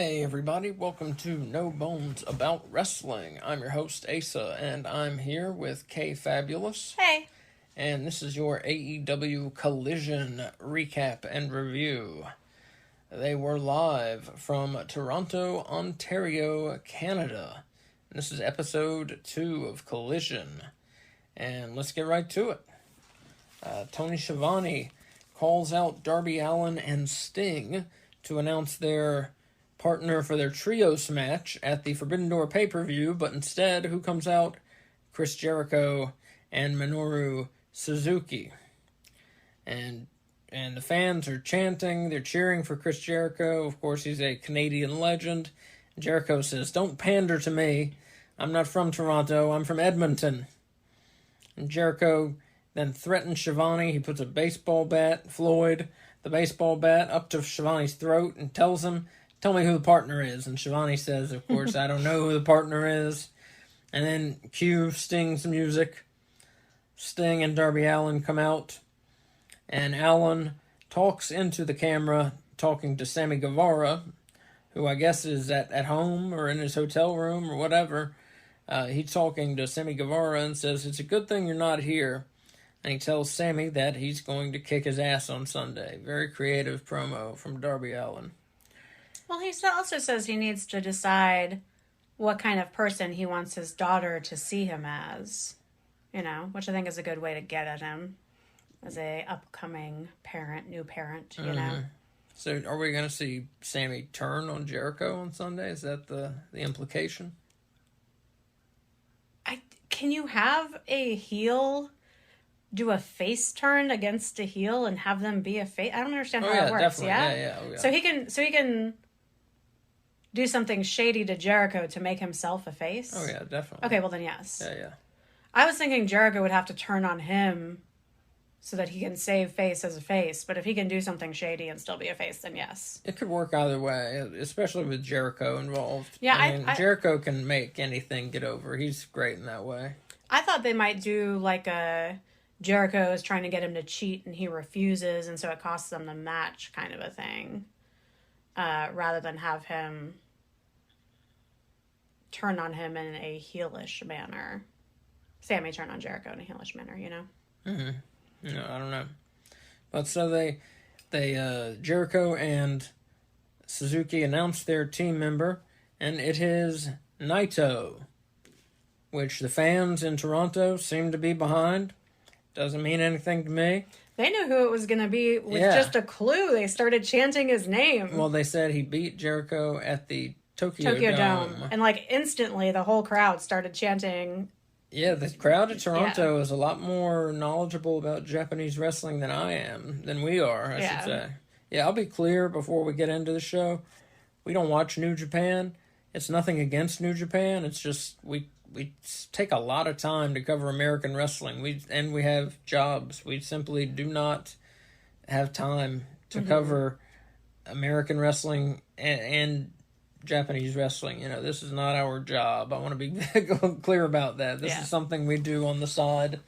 Hey everybody, welcome to No Bones About Wrestling. I'm your host Asa, and I'm here with Kay Fabulous. Hey. And this is your AEW Collision recap and review. They were live from Toronto, Ontario, Canada. And this is episode 2 of Collision. And let's get right to it. Tony Schiavone calls out Darby Allin and Sting to announce their partner for their trios match at the Forbidden Door pay-per-view, but instead, who comes out? Chris Jericho and Minoru Suzuki. And the fans are chanting, they're cheering for Chris Jericho. Of course, he's a Canadian legend. Jericho says, "Don't pander to me. I'm not from Toronto, I'm from Edmonton." And Jericho then threatens Schiavone. He puts a baseball bat, the baseball bat, up to Schiavone's throat and tells him, "Tell me who the partner is." And Schiavone says, of course, "I don't know who the partner is." And then cue Sting's music. Sting and Darby Allin come out. And Allin talks into the camera, talking to Sammy Guevara, who I guess is at home or in his hotel room or whatever. He's talking to Sammy Guevara and says, "It's a good thing you're not here." And he tells Sammy that he's going to kick his ass on Sunday. Very creative promo from Darby Allin. Well, he also says he needs to decide what kind of person he wants his daughter to see him as, which I think is a good way to get at him as a upcoming new parent, know. So are we going to see Sammy turn on Jericho on Sunday? Is that the implication? Can you have a heel do a face turn against a heel and have them be a face? I don't understand how that works. Definitely. Yeah? Oh, yeah. So he can do something shady to Jericho to make himself a face? Oh, yeah, definitely. Okay, well then yes. Yeah. I was thinking Jericho would have to turn on him so that he can save face as a face, but if he can do something shady and still be a face, then yes. It could work either way, especially with Jericho involved. Yeah, I mean, Jericho can make anything get over. He's great in that way. I thought they might do like a Jericho is trying to get him to cheat and he refuses, and so it costs them the match kind of a thing. Rather than have him turn on him in a heelish manner. Sammy turn on Jericho in a heelish manner, Mm-hmm. No, I don't know. But so they Jericho and Suzuki announced their team member, and it is Naito, which the fans in Toronto seem to be behind. Doesn't mean anything to me. They knew who it was going to be with just a clue. They started chanting his name. Well, they said he beat Jericho at the Tokyo Dome. And instantly the whole crowd started chanting. Yeah, the crowd at Toronto is a lot more knowledgeable about Japanese wrestling than we are, I should say. Yeah, I'll be clear before we get into the show. We don't watch New Japan. It's nothing against New Japan. It's just we take a lot of time to cover American wrestling. We have jobs. We simply do not have time to cover American wrestling and Japanese wrestling. This is not our job. I want to be clear about that. This is something we do on the side.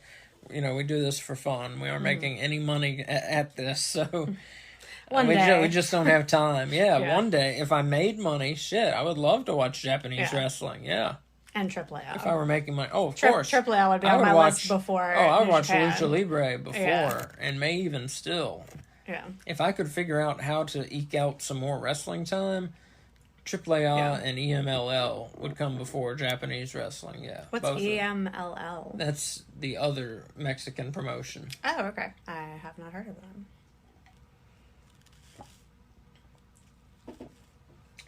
We do this for fun. We aren't making any money at this, so one day. We just don't have time. Yeah, one day, if I made money, I would love to watch Japanese wrestling. Yeah. And AAA. If I were making money. Oh, of course. AAA would be on my list before. Oh, I would watch Lucha Libre before, and may even still. Yeah. If I could figure out how to eke out some more wrestling time, AAA and EMLL would come before Japanese wrestling. Yeah. What's EMLL? That's the other Mexican promotion. Oh, okay. I have not heard of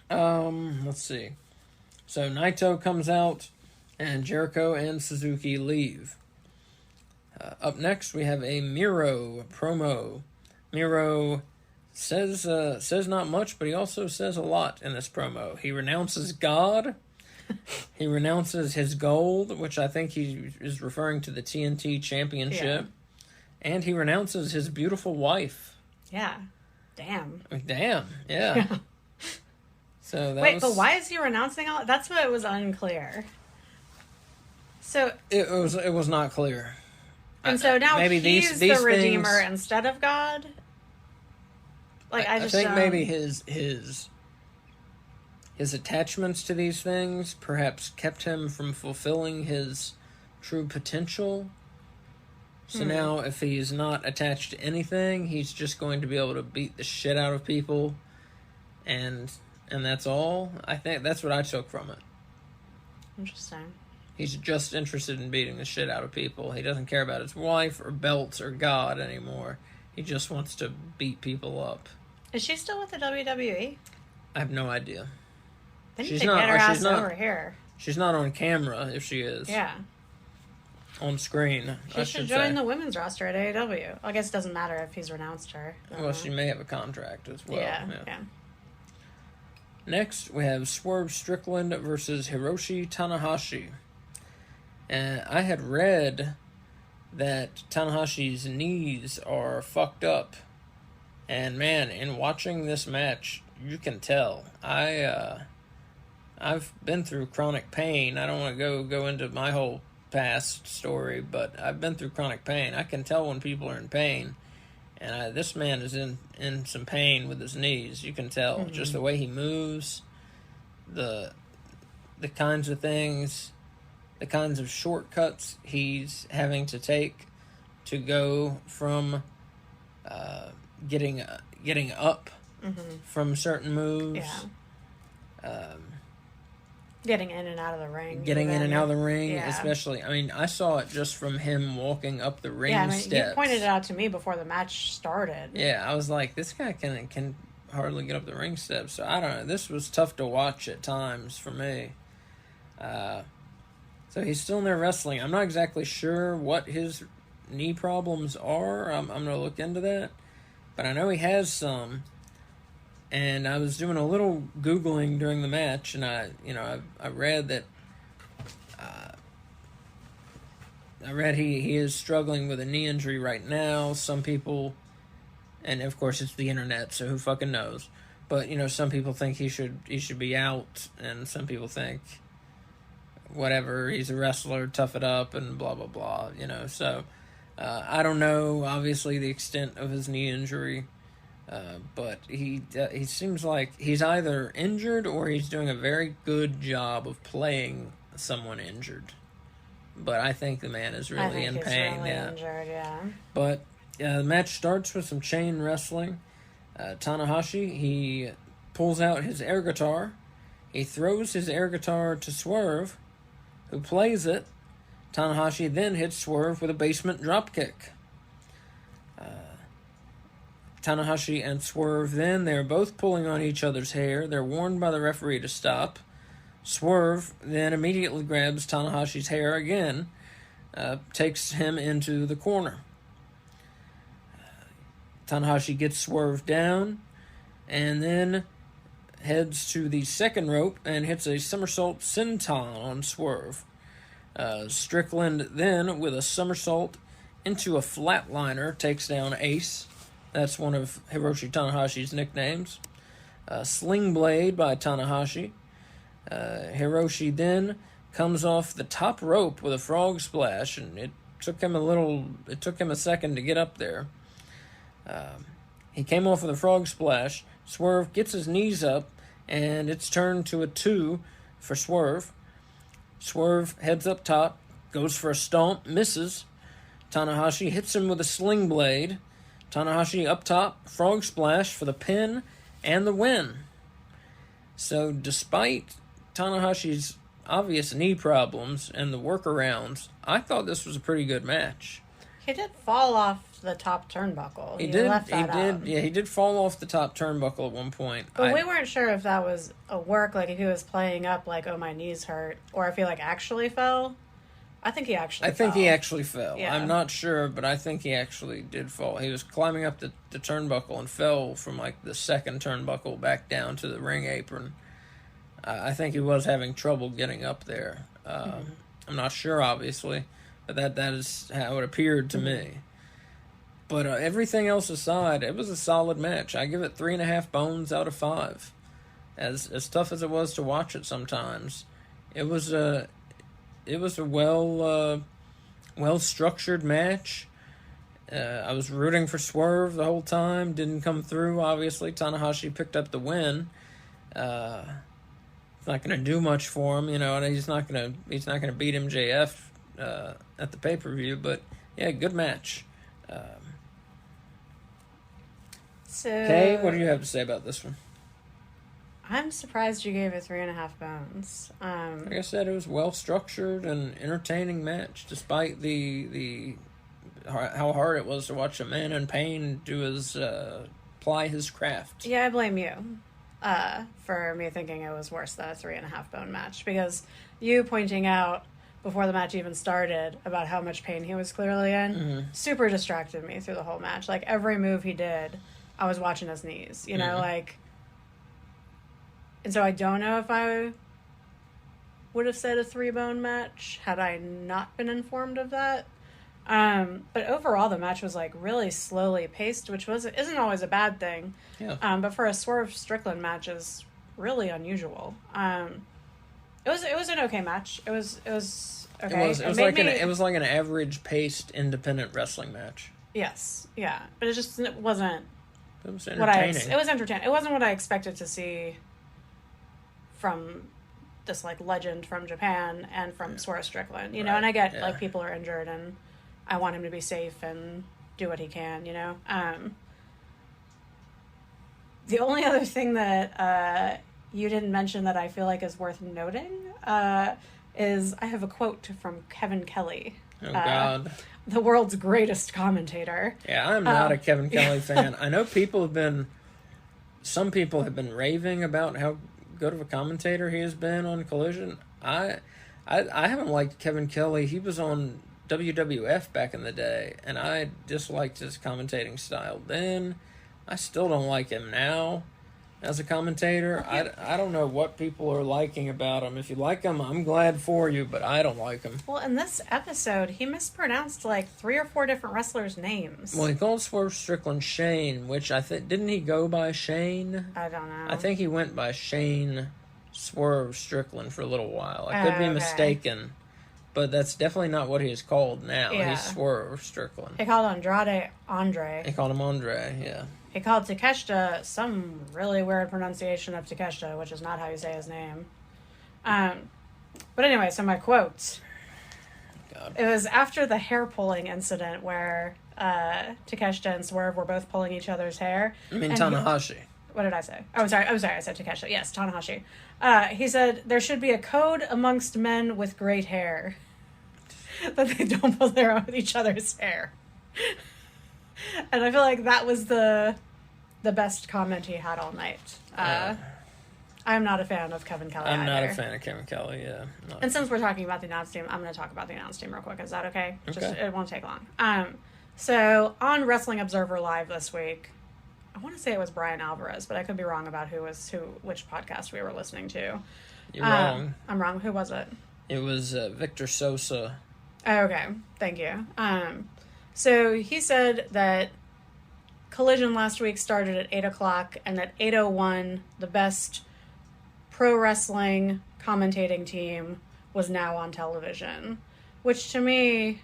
them. Let's see. So Naito comes out, and Jericho and Suzuki leave. Up next, we have a Miro promo. Miro says not much, but he also says a lot in this promo. He renounces God. He renounces his gold, which I think he is referring to the TNT Championship. Yeah. And he renounces his beautiful wife. Yeah. Damn. Yeah. So but why is he renouncing all? That's what was unclear. So it was not clear. And so now maybe he's the Redeemer instead of God? I think maybe his his attachments to these things perhaps kept him from fulfilling his true potential. So now, if he's not attached to anything, he's just going to be able to beat the shit out of people, and that's all. I think that's what I took from it. Interesting. He's just interested in beating the shit out of people. He doesn't care about his wife or belts or God anymore. He just wants to beat people up. Is she still with the WWE? I have no idea. They need to get her ass over here. She's not on camera, if she is. Yeah. On screen, She should join the women's roster at AEW. I guess it doesn't matter if he's renounced her. Well, she may have a contract as well. Yeah. Next, we have Swerve Strickland versus Hiroshi Tanahashi. And I had read that Tanahashi's knees are fucked up. And man, in watching this match, you can tell. I've been through chronic pain. I don't want to go into my whole past story, but I've been through chronic pain. I can tell when people are in pain, and this man is in some pain with his knees. You can tell just the way he moves, the kinds of things, the kinds of shortcuts he's having to take to go from getting up from certain moves. Getting in and out of the ring. Especially. I mean, I saw it just from him walking up the ring steps. You pointed it out to me before the match started. Yeah, I was like, this guy can hardly get up the ring steps. So I don't know. This was tough to watch at times for me. So he's still in there wrestling. I'm not exactly sure what his knee problems are. I'm going to look into that. But I know he has some. And I was doing a little Googling during the match, and I read that he is struggling with a knee injury right now. Some people, and of course it's the internet, so who fucking knows? But some people think he should be out, and some people think whatever, he's a wrestler, tough it up, and blah blah blah. So I don't know obviously the extent of his knee injury. But he seems like he's either injured or he's doing a very good job of playing someone injured. But I think the man is really in pain. Really injured, yeah. But the match starts with some chain wrestling. Tanahashi, he pulls out his air guitar. He throws his air guitar to Swerve, who plays it. Tanahashi then hits Swerve with a basement dropkick. Tanahashi and Swerve then, they're both pulling on each other's hair. They're warned by the referee to stop. Swerve then immediately grabs Tanahashi's hair again, takes him into the corner. Tanahashi gets Swerve down, and then heads to the second rope and hits a somersault senton on Swerve. Strickland then, with a somersault into a flatliner, takes down Ace. That's one of Hiroshi Tanahashi's nicknames. Sling Blade by Tanahashi. Hiroshi then comes off the top rope with a frog splash, and it took him a second to get up there. He came off with a frog splash. Swerve gets his knees up, and it's turned to a 2 for Swerve. Swerve heads up top, goes for a stomp, misses. Tanahashi hits him with a sling blade. Tanahashi up top, frog splash for the pin and the win. So despite Tanahashi's obvious knee problems and the workarounds, I thought this was a pretty good match. He did fall off the top turnbuckle. He did. Yeah, he did fall off the top turnbuckle at one point. But we weren't sure if that was a work, like if he was playing up like, oh, my knees hurt, or if he like actually fell. I think he actually fell. Yeah. I'm not sure, but I think he actually did fall. He was climbing up the turnbuckle and fell from like the second turnbuckle back down to the ring apron. I think he was having trouble getting up there. I'm not sure, obviously, but that is how it appeared to me. But everything else aside, it was a solid match. I give it 3.5 bones out of 5. As tough as it was to watch it sometimes, it was a well structured match. I was rooting for Swerve the whole time. Didn't come through, obviously. Tanahashi picked up the win. It's not going to do much for him, and he's not going to beat MJF at the pay-per-view. But yeah, good match. So, Kay, what do you have to say about this one? I'm surprised you gave it 3.5 bones. Like I said, it was well structured and entertaining match, despite the how hard it was to watch a man in pain do his ply his craft. Yeah, I blame you for me thinking it was worse than a 3.5 bone match, because you pointing out before the match even started about how much pain he was clearly in super distracted me through the whole match. Like, every move he did, I was watching his knees, you know, like. And so I don't know if I would have said a 3-bone match had I not been informed of that. But overall, the match was like really slowly paced, which isn't always a bad thing. Yeah. But for a Swerve Strickland match is really unusual. It was an okay match. It was okay. It was like an average paced independent wrestling match. Yes, yeah, but it wasn't. It was entertaining. It was entertaining. It wasn't what I expected to see from this like legend from Japan and from Swerve Strickland, you know. And I get like people are injured and I want him to be safe and do what he can, you know. The only other thing that you didn't mention that I feel like is worth noting is I have a quote from Kevin Kelly. Oh God. The world's greatest commentator. Yeah, I'm not a Kevin Kelly fan. I know some people have been raving about how good of a commentator he has been on Collision. I haven't liked Kevin Kelly. He was on WWF back in the day, and I disliked his commentating style then. I still don't like him now as a commentator. I don't know what people are liking about him. If you like him, I'm glad for you, but I don't like him. Well, in this episode, he mispronounced like 3 or 4 different wrestlers' names. Well, he called Swerve Strickland Shane, which I think, didn't he go by Shane? I don't know. I think he went by Shane Swerve Strickland for a little while. I could be mistaken, but that's definitely not what he is called now. Yeah. He's Swerve Strickland. He called Andrade Andre. He called him Andre, yeah. He called Takeshita some really weird pronunciation of Takeshita, which is not how you say his name. But anyway, so my quotes. God. It was after the hair pulling incident where Takeshita and Swerve were both pulling each other's hair. I mean Tanahashi. What did I say? Oh, sorry, I said Takeshita. Yes, Tanahashi. He said, there should be a code amongst men with great hair. That they don't pull each other's hair. And I feel like that was the best comment he had all night. I'm not a fan of Kevin Kelly I'm either. not a fan of Kevin Kelly, yeah. And since we're talking about the announce team, I'm going to talk about the announce team real quick. Is that okay? Okay. It won't take long. So on Wrestling Observer Live this week, I want to say it was Brian Alvarez, but I could be wrong about which podcast we were listening to. You're wrong. I'm wrong. Who was it? It was Victor Sosa. Oh, okay. Thank you. So he said that Collision last week started at 8 o'clock, and at 8:01, the best pro wrestling commentating team was now on television. Which to me,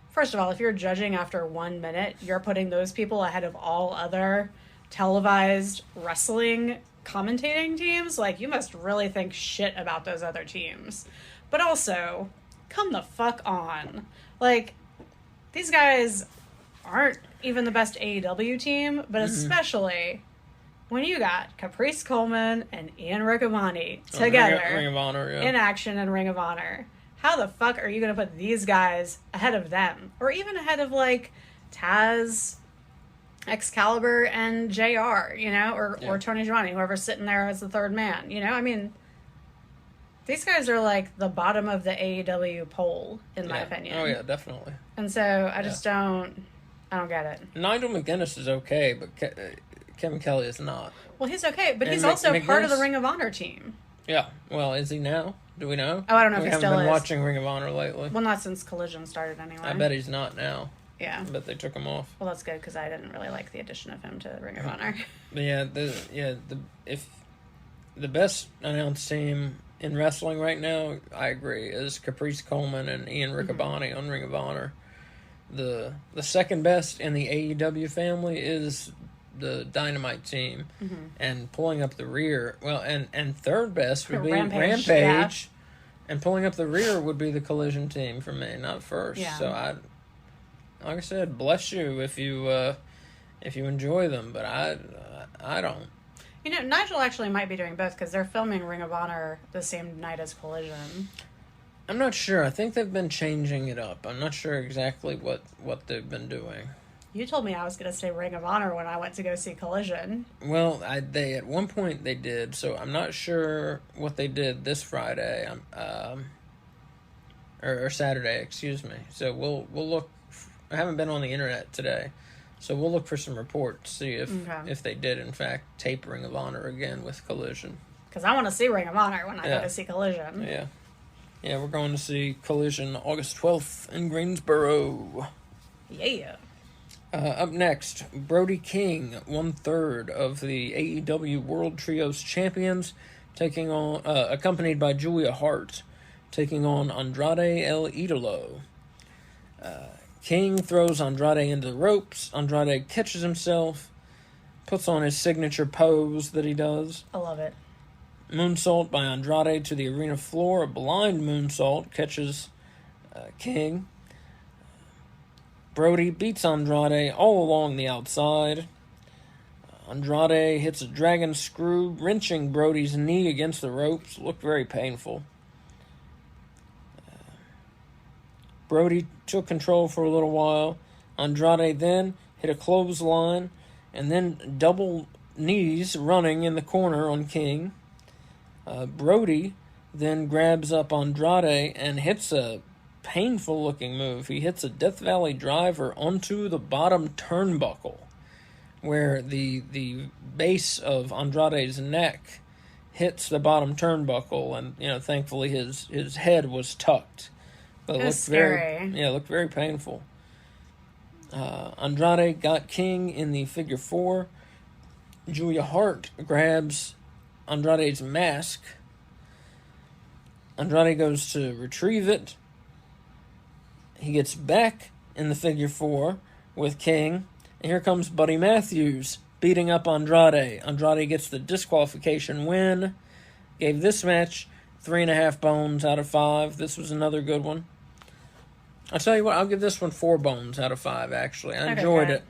first of all, if you're judging after 1 minute, you're putting those people ahead of all other televised wrestling commentating teams. Like, you must really think shit about those other teams. But also, come the fuck on. Like, these guys aren't even the best AEW team, but especially when you got Caprice Coleman and Ian Riccaboni together Ring of Honor, yeah. in action in Ring of Honor. How the fuck are you going to put these guys ahead of them? Or even ahead of, like, Taz, Excalibur, and JR, you know? Or Tony Giovanni, whoever's sitting there as the third man, you know? I mean, these guys are, like, the bottom of the AEW poll, in my opinion. Oh, yeah, definitely. And so I just don't get it. Nigel McGuinness is okay, but Kevin Kelly is not. Well, he's okay, but And he's also part of the McGuinness? Ring of Honor team. Yeah, well, is he now? Do we know? Oh, I don't know if he still We haven't been is. watching Ring of Honor lately. Well, not since Collision started, anyway. I bet he's not now. Yeah. I bet they took him off. Well, that's good, because I didn't really like the addition of him to Ring of Honor. But if the best announced team in wrestling right now, I agree, is Caprice Coleman and Ian Riccaboni on Ring of Honor. The second best in the AEW family is the Dynamite team, and pulling up the rear. Well, and third best would be Rampage, yeah. and pulling up the rear would be the Collision team for me, not first. Yeah. So like I said, bless you if you enjoy them, but I don't. You know, Nigel actually might be doing both because they're filming Ring of Honor the same night as Collision. I'm not sure. I think they've been changing it up. I'm not sure exactly what they've been doing. You told me I was going to say Ring of Honor when I went to go see Collision. Well, they at one point they did, so I'm not sure what they did this Friday, or Saturday, excuse me. So we'll look. I haven't been on the internet today, so we'll look for some reports, see if they did in fact tape Ring of Honor again with Collision. Because I want to see Ring of Honor when I go to see Collision. Yeah. Yeah, we're going to see Collision August 12th in Greensboro. Yeah. Up next, Brody King, 1/3 of the AEW World Trios Champions, taking on, accompanied by Julia Hart, taking on Andrade El Idolo. King throws Andrade into the ropes. Andrade catches himself, puts on his signature pose that he does. I love it. Moonsault by Andrade to the arena floor. A blind moonsault catches King. Brody beats Andrade all along the outside. Andrade hits a dragon screw, wrenching Brody's knee against the ropes. Looked very painful. Brody took control for a little while. Andrade then hit a clothesline and then double knees running in the corner on King. Brody then grabs up Andrade and hits a painful-looking move. He hits a Death Valley driver onto the bottom turnbuckle, where the base of Andrade's neck hits the bottom turnbuckle, and thankfully his head was tucked. But it looked scary. Looked very painful. Andrade got King in the figure 4. Julia Hart grabs Andrade's mask. Andrade goes to retrieve it. He gets back in the figure 4 with King. And here comes Buddy Matthews beating up Andrade. Andrade gets the disqualification win. Gave this match 3.5 bones out of 5. This was another good one. I'll tell you what, I'll give this one 4 bones out of 5, actually. I enjoyed it.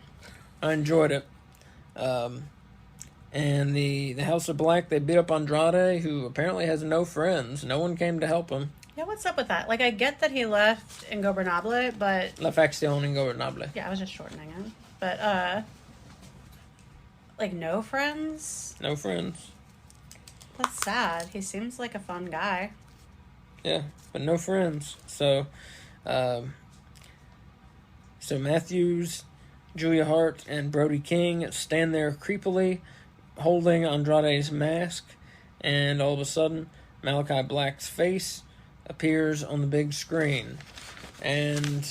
And the House of Black, they beat up Andrade, who apparently has no friends. No one came to help him. Yeah, what's up with that? Like, I get that he left Ingobernable, but... La Facción Ingobernable. Yeah, I was just shortening it. But, no friends? No friends. That's sad. He seems like a fun guy. Yeah, but no friends. So Matthews, Julia Hart, and Brody King stand there creepily, holding Andrade's mask, and all of a sudden, Malachi Black's face appears on the big screen. And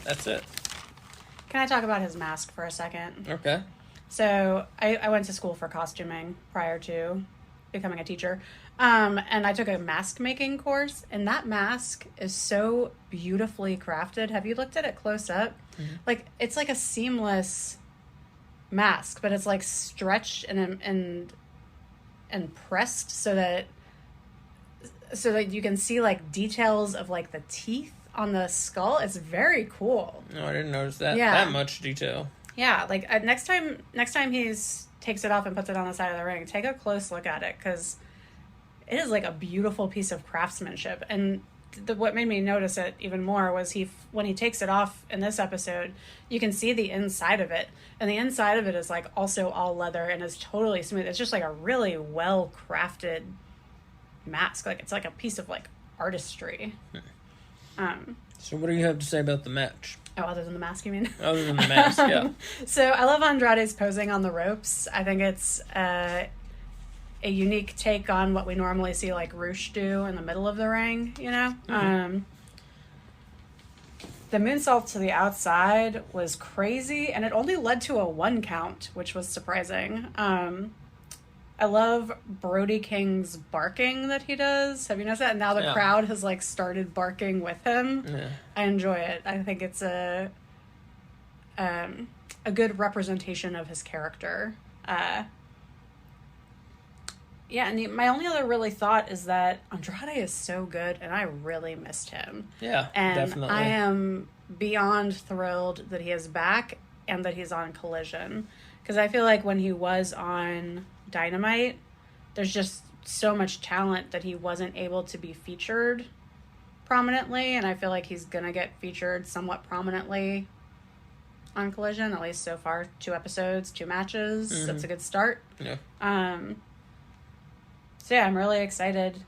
that's it. Can I talk about his mask for a second? Okay. So, I went to school for costuming prior to becoming a teacher. And I took a mask making course, and that mask is so beautifully crafted. Have you looked at it close up? Mm-hmm. Like, it's like a seamless mask, but it's like stretched and pressed so that you can see like details of like the teeth on the skull. It's very cool. No, I didn't notice that much detail. Yeah, like next time takes it off and puts it on the side of the ring, take a close look at it, because it is like a beautiful piece of craftsmanship. And what made me notice it even more was when he takes it off in this episode, you can see the inside of it, and the inside of it is like also all leather and is totally smooth. It's just like a really well crafted mask. Like, it's like a piece of like artistry. So what do you have to say about the match? Oh, other than the mask, you mean? Other than the mask, yeah. So I love Andrade's posing on the ropes. I think it's a unique take on what we normally see like Roosh do in the middle of the ring, you know? Mm-hmm. The moonsault to the outside was crazy, and it only led to a 1 count, which was surprising. I love Brody King's barking that he does. Have you noticed that? And now the crowd has like started barking with him. Yeah. I enjoy it. I think it's a a good representation of his character. Yeah, and my only other really thought is that Andrade is so good, and I really missed him. Yeah, and definitely. I am beyond thrilled that he is back and that he's on Collision. Because I feel like when he was on Dynamite, there's just so much talent that he wasn't able to be featured prominently, and I feel like he's going to get featured somewhat prominently on Collision, at least so far. 2 episodes, 2 matches. Mm-hmm. That's a good start. Yeah. So yeah, I'm really excited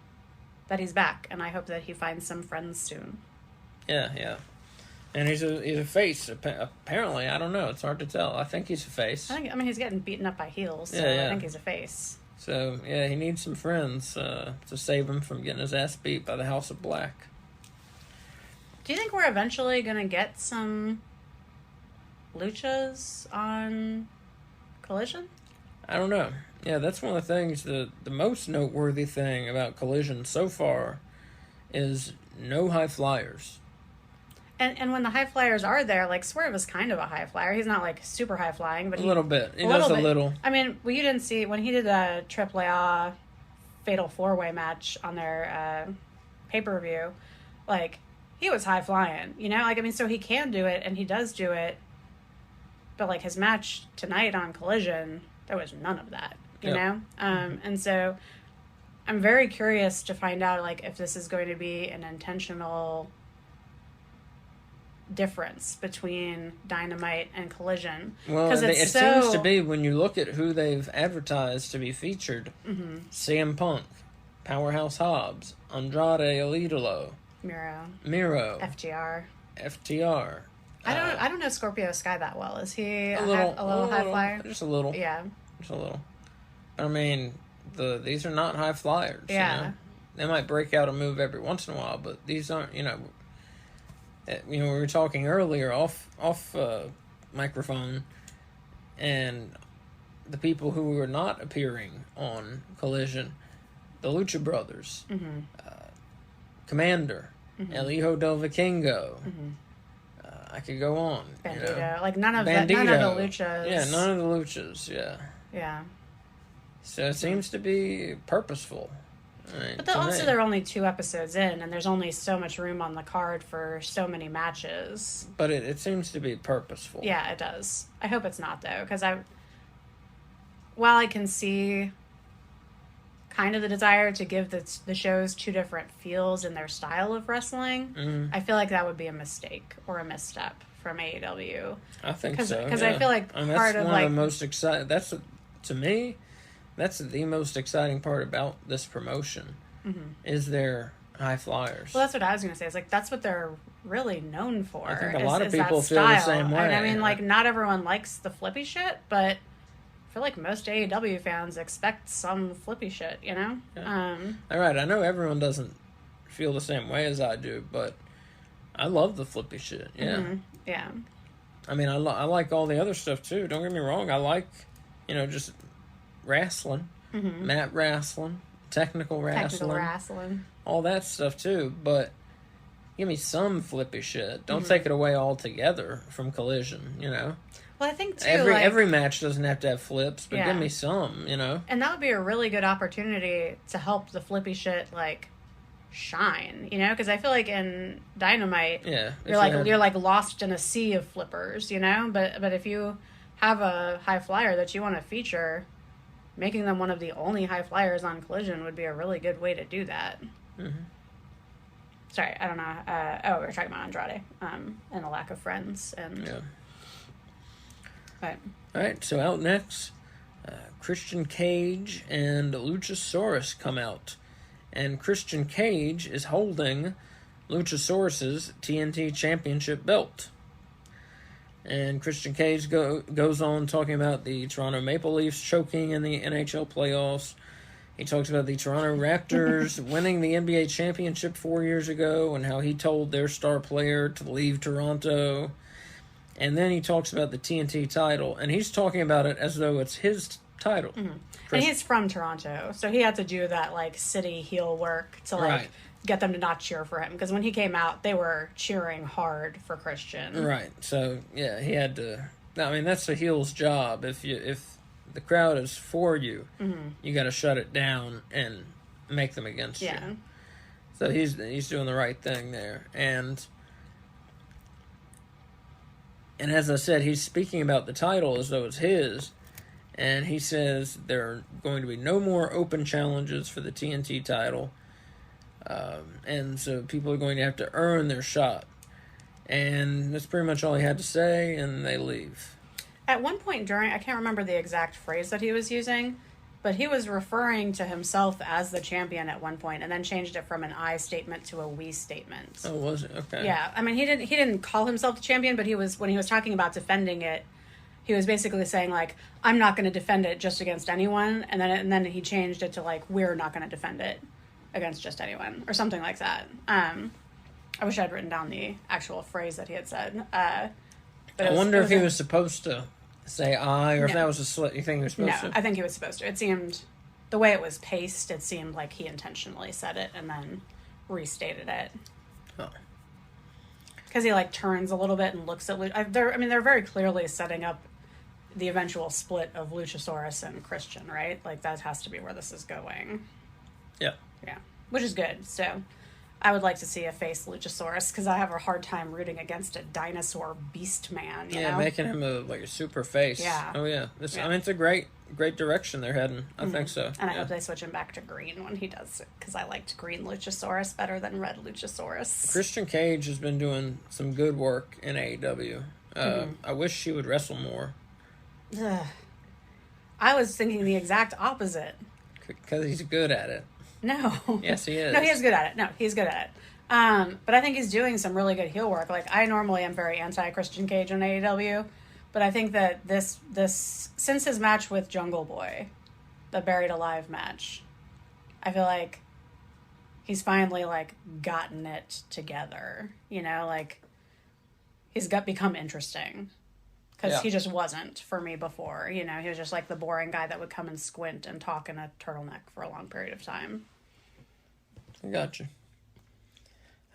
that he's back, and I hope that he finds some friends soon. Yeah. And he's a face, apparently. I don't know. It's hard to tell. I think he's a face. I mean, he's getting beaten up by heels, so I think he's a face. So, yeah, he needs some friends to save him from getting his ass beat by the House of Black. Do you think we're eventually going to get some luchas on Collision? I don't know. Yeah, that's one of the things, the most noteworthy thing about Collision so far is no high flyers. And when the high flyers are there, like, Swerve is kind of a high flyer. He's not, like, super high flying, but a little bit. He does a little. I mean, well, you didn't see, when he did a AAA Fatal 4-Way match on their pay-per-view, like, he was high flying, you know? Like, I mean, so he can do it, and he does do it, but, like, his match tonight on Collision, there was none of that, you know? And so I'm very curious to find out, like, if this is going to be an intentional difference between Dynamite and Collision. Well, it seems to be, when you look at who they've advertised to be featured, CM Punk, Powerhouse Hobbs, Andrade El Idolo, Miro, FTR. I don't know Scorpio Sky that well. Is he a little high flyer? Just a little. Yeah. Just a little. I mean, these are not high flyers. Yeah. You know? They might break out a move every once in a while, but these aren't, we were talking earlier off microphone, and the people who were not appearing on Collision, the Lucha Brothers, Commander, El Hijo del Vikingo. I could go on. Bandito. Like, none of the Luchas. Yeah, none of the Luchas, Yeah. So it seems to be purposeful. But there are only 2 episodes in, and there's only so much room on the card for so many matches. But it seems to be purposeful. Yeah, it does. I hope it's not, though, because while I can see kind of the desire to give the shows 2 different feels in their style of wrestling, I feel like that would be a mistake or a misstep from AEW. I think so. Because I feel like part of the most exciting. To me, that's the most exciting part about this promotion is their high flyers. Well, that's what I was going to say. It's like, that's what they're really known for. I think a lot of people feel the same way. And I mean, like, not everyone likes the flippy shit, but I feel like most AEW fans expect some flippy shit, you know? Yeah. All right, I know everyone doesn't feel the same way as I do, but I love the flippy shit, Yeah. I mean, I like all the other stuff, too. Don't get me wrong. I like, just wrestling, mat wrestling, technical wrestling, all that stuff too. But give me some flippy shit. Don't take it away altogether from Collision. Well, I think too, every match doesn't have to have flips, but give me some. And that would be a really good opportunity to help the flippy shit shine. Because I feel like in Dynamite, you're like lost in a sea of flippers. But if you have a high flyer that you want to feature, making them one of the only high flyers on Collision would be a really good way to do that. Sorry, I don't know. We were talking about Andrade and a lack of friends. All right, so out next, Christian Cage and Luchasaurus come out. And Christian Cage is holding Luchasaurus's TNT Championship belt. And Christian Cage goes on talking about the Toronto Maple Leafs choking in the NHL playoffs. He talks about the Toronto Raptors winning the NBA championship 4 years ago and how he told their star player to leave Toronto. And then he talks about the TNT title. And he's talking about it as though it's his title. And he's from Toronto. So he had to do that, city heel work to, get them to not cheer for him. Because when he came out, they were cheering hard for Christian. Right. So, yeah, he had to... I mean, that's a heel's job. If the crowd is for you, you got to shut it down and make them against you. So he's doing the right thing there. And as I said, he's speaking about the title as though it's his. And he says there are going to be no more open challenges for the TNT title. And so people are going to have to earn their shot. And that's pretty much all he had to say, and they leave. At one point during, I can't remember the exact phrase that he was using, but he was referring to himself as the champion at one point, and then changed it from an I statement to a we statement. Oh, was it? Okay. Yeah, I mean, he didn't call himself the champion, but when he was talking about defending it, he was basically saying, like, I'm not going to defend it just against anyone, and then he changed it to, like, we're not going to defend it against just anyone, or something like that. I wish I'd written down the actual phrase that he had said. But I wonder if he was supposed to say I, or if that was a slip. You think he was supposed to? No, I think he was supposed to. It seemed, the way it was paced, it seemed like he intentionally said it and then restated it. Oh. Because he, like, turns a little bit and looks at... they're very clearly setting up the eventual split of Luchasaurus and Christian, right? Like, that has to be where this is going. Yeah. Yeah. Which is good, so... I would like to see a face Luchasaurus, because I have a hard time rooting against a dinosaur beast man, you know? Making him a super face. Yeah. Oh, yeah. I mean, it's a great direction they're heading. I think so. And I hope they switch him back to green when he does it, because I liked green Luchasaurus better than red Luchasaurus. Christian Cage has been doing some good work in AEW. I wish she would wrestle more. Ugh. I was thinking the exact opposite. Because he's good at it. No. Yes, he is. No, he is good at it. No, he's good at it. But I think he's doing some really good heel work. Like, I normally am very anti-Christian Cage in AEW, but I think that this since his match with Jungle Boy, the Buried Alive match, I feel like he's finally, like, gotten it together. You know, like, he's become interesting. Because he just wasn't for me before. You know, he was just like the boring guy that would come and squint and talk in a turtleneck for a long period of time. I gotcha.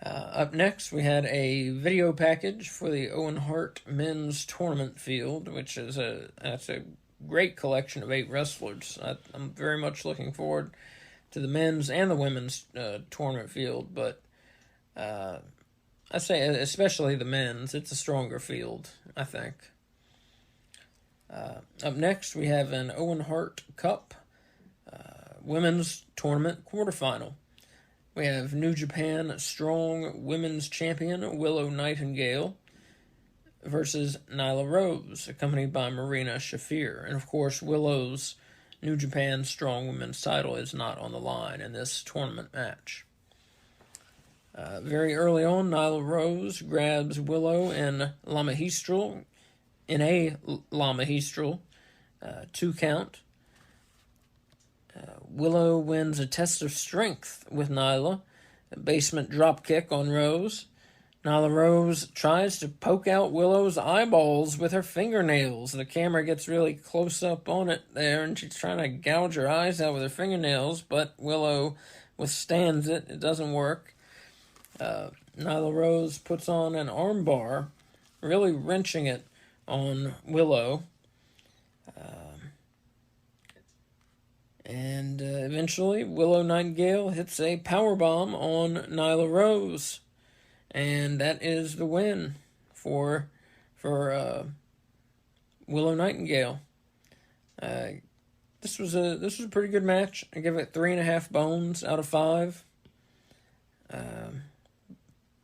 Up next, we had a video package for the Owen Hart Men's Tournament Field, which is that's a great collection of 8 wrestlers. I'm very much looking forward to the men's and the women's tournament field, but I say especially the men's. It's a stronger field, I think. Up next, we have an Owen Hart Cup women's tournament quarterfinal. We have New Japan Strong Women's Champion Willow Nightingale versus Nyla Rose, accompanied by Marina Shafir. And of course, Willow's New Japan Strong Women's title is not on the line in this tournament match. Very early on, Nyla Rose grabs Willow in a Lama Histral, 2 count. Willow wins a test of strength with Nyla, a basement drop kick on Rose. Nyla Rose tries to poke out Willow's eyeballs with her fingernails. The camera gets really close up on it there, and she's trying to gouge her eyes out with her fingernails, but Willow withstands it. It doesn't work. Nyla Rose puts on an armbar, really wrenching it on Willow. And eventually, Willow Nightingale hits a powerbomb on Nyla Rose. And that is the win for Willow Nightingale. This was a pretty good match. I give it 3.5 bones out of 5.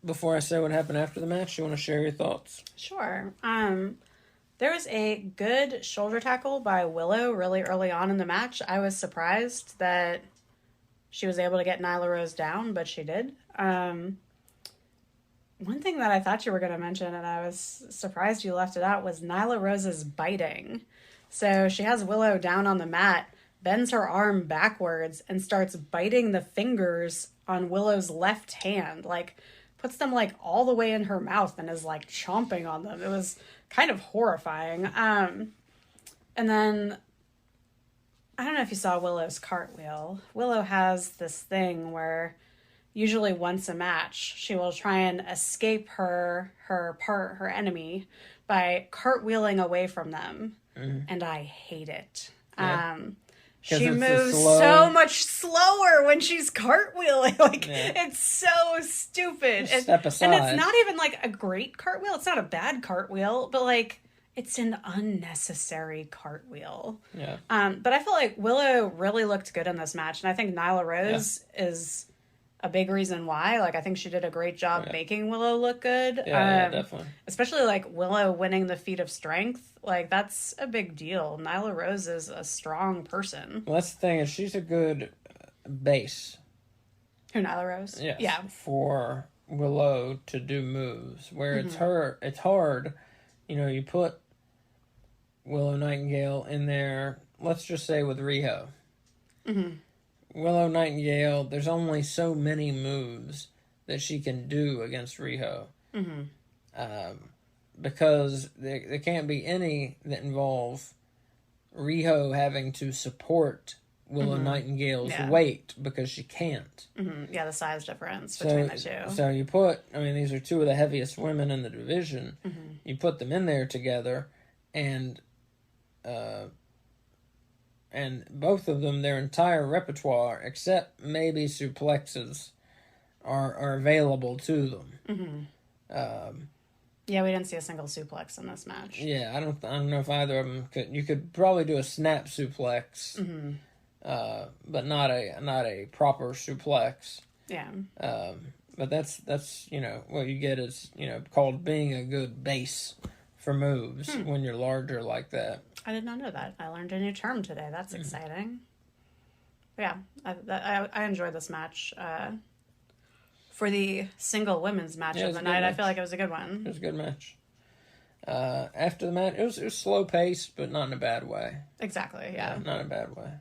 Before I say what happened after the match, you want to share your thoughts? Sure. There was a good shoulder tackle by Willow really early on in the match. I was surprised that she was able to get Nyla Rose down, but she did. One thing that I thought you were going to mention, and I was surprised you left it out, was Nyla Rose's biting. So she has Willow down on the mat, bends her arm backwards, and starts biting the fingers on Willow's left hand. Like, puts them, like, all the way in her mouth and is, like, chomping on them. It was kind of horrifying. And then, I don't know if you saw Willow's cartwheel. Willow has this thing where usually once a match, she will try and escape her enemy by cartwheeling away from them. And I hate it. Yeah. She moves so much slower when she's cartwheeling. Like, it's so stupid. Step aside. And it's not even, like, a great cartwheel. It's not a bad cartwheel, but, like, it's an unnecessary cartwheel. Yeah. But I feel like Willow really looked good in this match, and I think Nyla Rose is a big reason why. Like, I think she did a great job making Willow look good. Yeah, definitely. Especially, like, Willow winning the feat of strength. Like, that's a big deal. Nyla Rose is a strong person. Well, that's the thing, is she's a good base. Who, Nyla Rose? Yes, Yeah. for Willow to do moves. Where it's hard, you know, you put Willow Nightingale in there, let's just say with Riho. Willow Nightingale, there's only so many moves that she can do against Riho. Because there can't be any that involve Riho having to support Willow Nightingale's weight, because she can't. Yeah, the size difference between the two. So you put, I mean, these are two of the heaviest women in the division. You put them in there together, and both of them, their entire repertoire, except maybe suplexes, are available to them. Yeah, we didn't see a single suplex in this match. Yeah, I don't know if either of them could. You could probably do a snap suplex, but not a proper suplex. Yeah. But that's you know, what you get is, you know, called being a good base for moves when you're larger like that. I did not know that. I learned a new term today. That's exciting. But yeah, I enjoyed this match. For the single women's match of the night, I feel like it was a good one. It was a good match. After the match, it was slow paced, but not in a bad way. Exactly, yeah. Not in a bad way.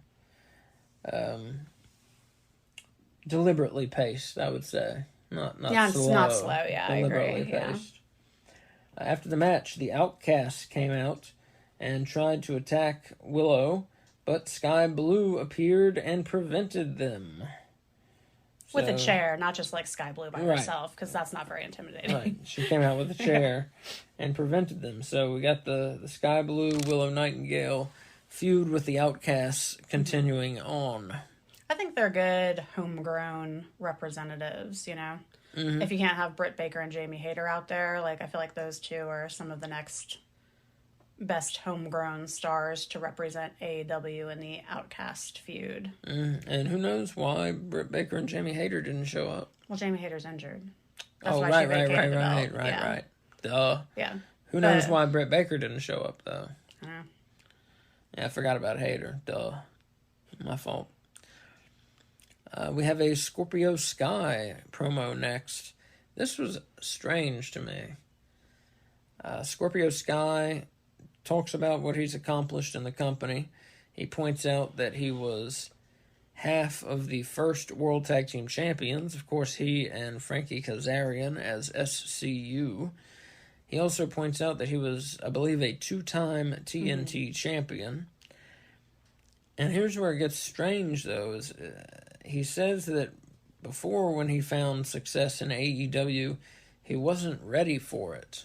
Deliberately paced, I would say. Not slow. It's not slow, yeah, I deliberately agree. Paced. After the match, the Outcasts came out and tried to attack Willow, but Sky Blue appeared and prevented them. With a chair, not just like Sky Blue by herself, because that's not very intimidating. Right. She came out with a chair and prevented them. So we got the Sky Blue Willow Nightingale feud with the Outcasts continuing on. I think they're good homegrown representatives, you know? If you can't have Britt Baker and Jamie Hayter out there, like, I feel like those two are some of the next best homegrown stars to represent AEW in the Outcast feud. And who knows why Britt Baker and Jamie Hayter didn't show up. Well, Jamie Hayter's injured. That's why she vacated the belt. Right. Duh. Yeah. Who knows why Britt Baker didn't show up, though? I know. Yeah, I forgot about Hayter. Duh. My fault. We have a Scorpio Sky promo next. This was strange to me. Scorpio Sky talks about what he's accomplished in the company. He points out that he was half of the first World Tag Team Champions. Of course, he and Frankie Kazarian as SCU. He also points out that he was, I believe, a 2-time TNT champion. And here's where it gets strange, though, is he says that before, when he found success in AEW, he wasn't ready for it.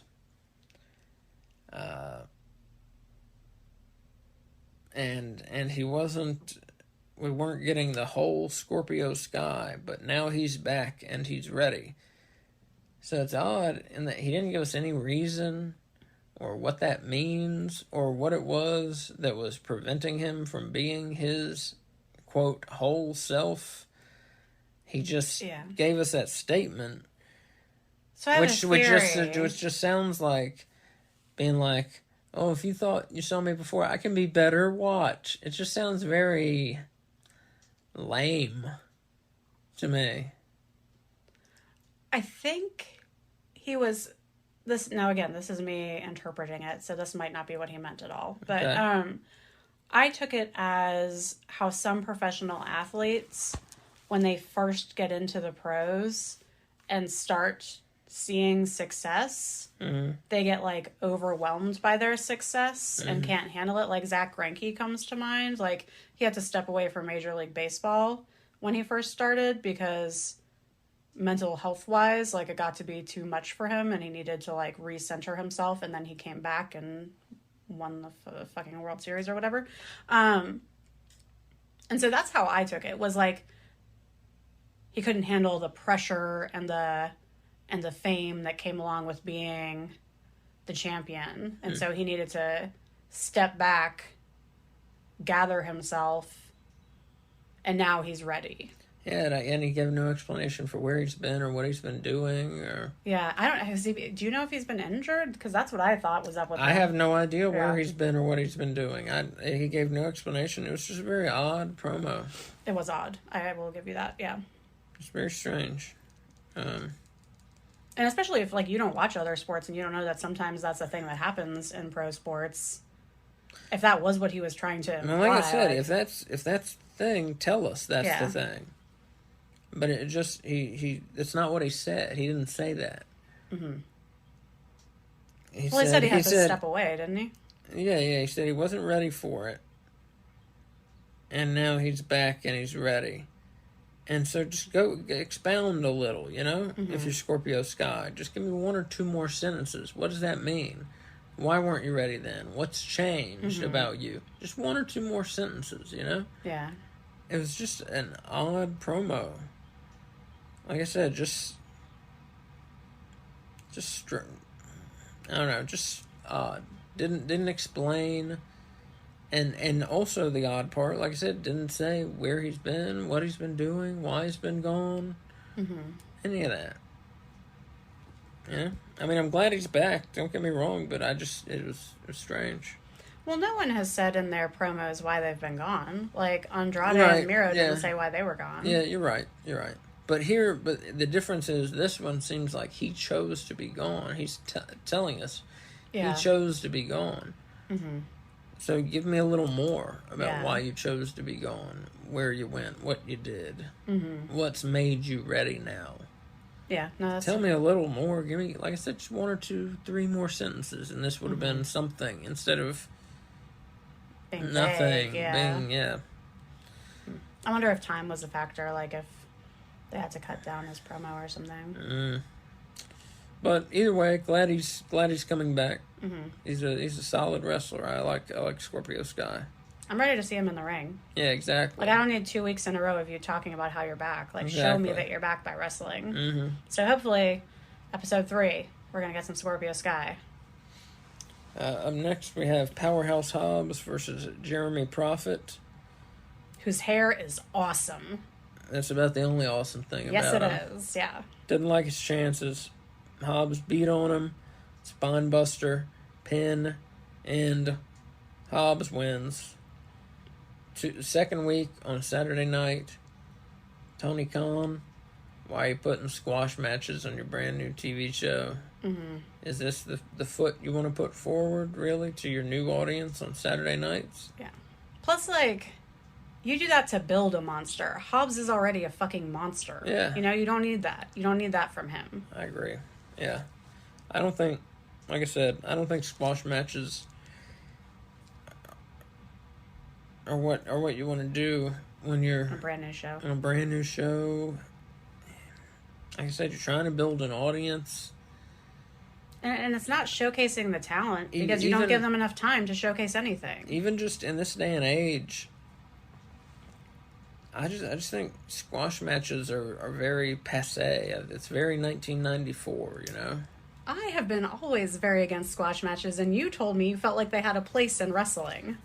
And he wasn't, we weren't getting the whole Scorpio Sky, but now he's back and he's ready. So it's odd in that he didn't give us any reason or what that means or what it was that was preventing him from being his, quote, whole self. He just gave us that statement, so which just sounds like being like, oh, if you thought you saw me before, I can be better, watch. It just sounds very lame to me. I think he was this. Now, again, this is me interpreting it, so this might not be what he meant at all. But I took it as how some professional athletes, when they first get into the pros and start seeing success, they get like overwhelmed by their success and can't handle it. Like Zach Greinke comes to mind. Like, he had to step away from Major League Baseball when he first started because mental health wise, like it got to be too much for him and he needed to like recenter himself, and then he came back and won the fucking World Series or whatever. And so that's how I took it, was like he couldn't handle the pressure and the fame that came along with being the champion. And so he needed to step back, gather himself, and now he's ready. Yeah, and he gave no explanation for where he's been or what he's been doing. Or Yeah, I don't. Do you know if he's been injured? Because that's what I thought was up with him. I have no idea where he's been or what he's been doing. He gave no explanation. It was just a very odd promo. It was odd. I will give you that. Yeah, it's very strange. And especially if like you don't watch other sports and you don't know that sometimes that's a thing that happens in pro sports. If that was what he was trying to imply, like I said, if that's the thing, tell us that's the thing. But it just he it's not what he said. He didn't say that. Mm-hmm. He said he had to step away, didn't he? Yeah. He said he wasn't ready for it, and now he's back and he's ready. And so just go expound a little, you know. Mm-hmm. If you're Scorpio Sky, just give me one or two more sentences. What does that mean? Why weren't you ready then? What's changed about you? Just one or two more sentences, you know? Yeah. It was just an odd promo. Like I said, just I don't know, just odd. Didn't explain, and also the odd part, like I said, didn't say where he's been, what he's been doing, why he's been gone, any of that. Yeah, I mean, I'm glad he's back. Don't get me wrong, but it was strange. Well, no one has said in their promos why they've been gone. Like Andrade and Miro didn't say why they were gone. Yeah, you're right. But the difference is this one seems like he chose to be gone. He's telling us he chose to be gone. Mm-hmm. So give me a little more about why you chose to be gone, where you went, what you did, what's made you ready now. Yeah, no, tell me a little more. Give me, like I said, just one or two, three more sentences, and this would have been something instead of being nothing. Vague, I wonder if time was a factor, like if they had to cut down his promo or something. But either way, glad he's coming back. Mm-hmm. He's a solid wrestler. I like Scorpio Sky. I'm ready to see him in the ring. Yeah, exactly. Like I don't need 2 weeks in a row of you talking about how you're back. Like show me that you're back by wrestling. Mm-hmm. So hopefully, episode 3, we're gonna get some Scorpio Sky. Up next, we have Powerhouse Hobbs versus Jeremy Prophet, whose hair is awesome. That's about the only awesome thing about him. Yes, it is. Yeah. Didn't like his chances. Hobbs beat on him. Spine buster, pin, and Hobbs wins. Second week on Saturday night. Tony Khan, why are you putting squash matches on your brand new TV show? Mm-hmm. Is this the foot you want to put forward, really, to your new audience on Saturday nights? Yeah. Plus, like, you do that to build a monster. Hobbs is already a fucking monster. Yeah. You know, you don't need that. You don't need that from him. I agree. Yeah. I don't think, like I said, I don't think squash matches are what you want to do when you're a brand new show. On a brand new show. Like I said, you're trying to build an audience. And it's not showcasing the talent because you don't give them enough time to showcase anything. Even just in this day and age, I just think squash matches are very passé. It's very 1994, you know? I have been always very against squash matches, and you told me you felt like they had a place in wrestling.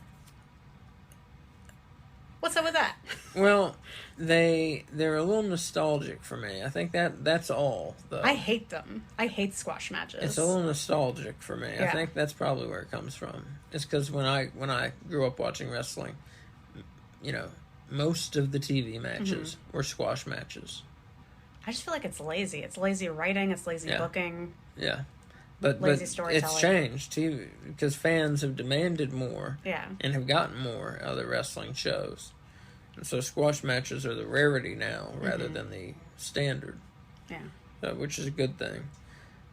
What's up with that? Well, they're a little nostalgic for me. I think that's all, though. I hate them. I hate squash matches. It's a little nostalgic for me. Yeah. I think that's probably where it comes from. It's because when I grew up watching wrestling, you know, most of the TV matches were squash matches. I just feel like it's lazy. It's lazy writing. It's lazy booking. Yeah. But storytelling. It's changed too because fans have demanded more and have gotten more out of the wrestling shows. And so squash matches are the rarity now rather than the standard. Yeah. Which is a good thing.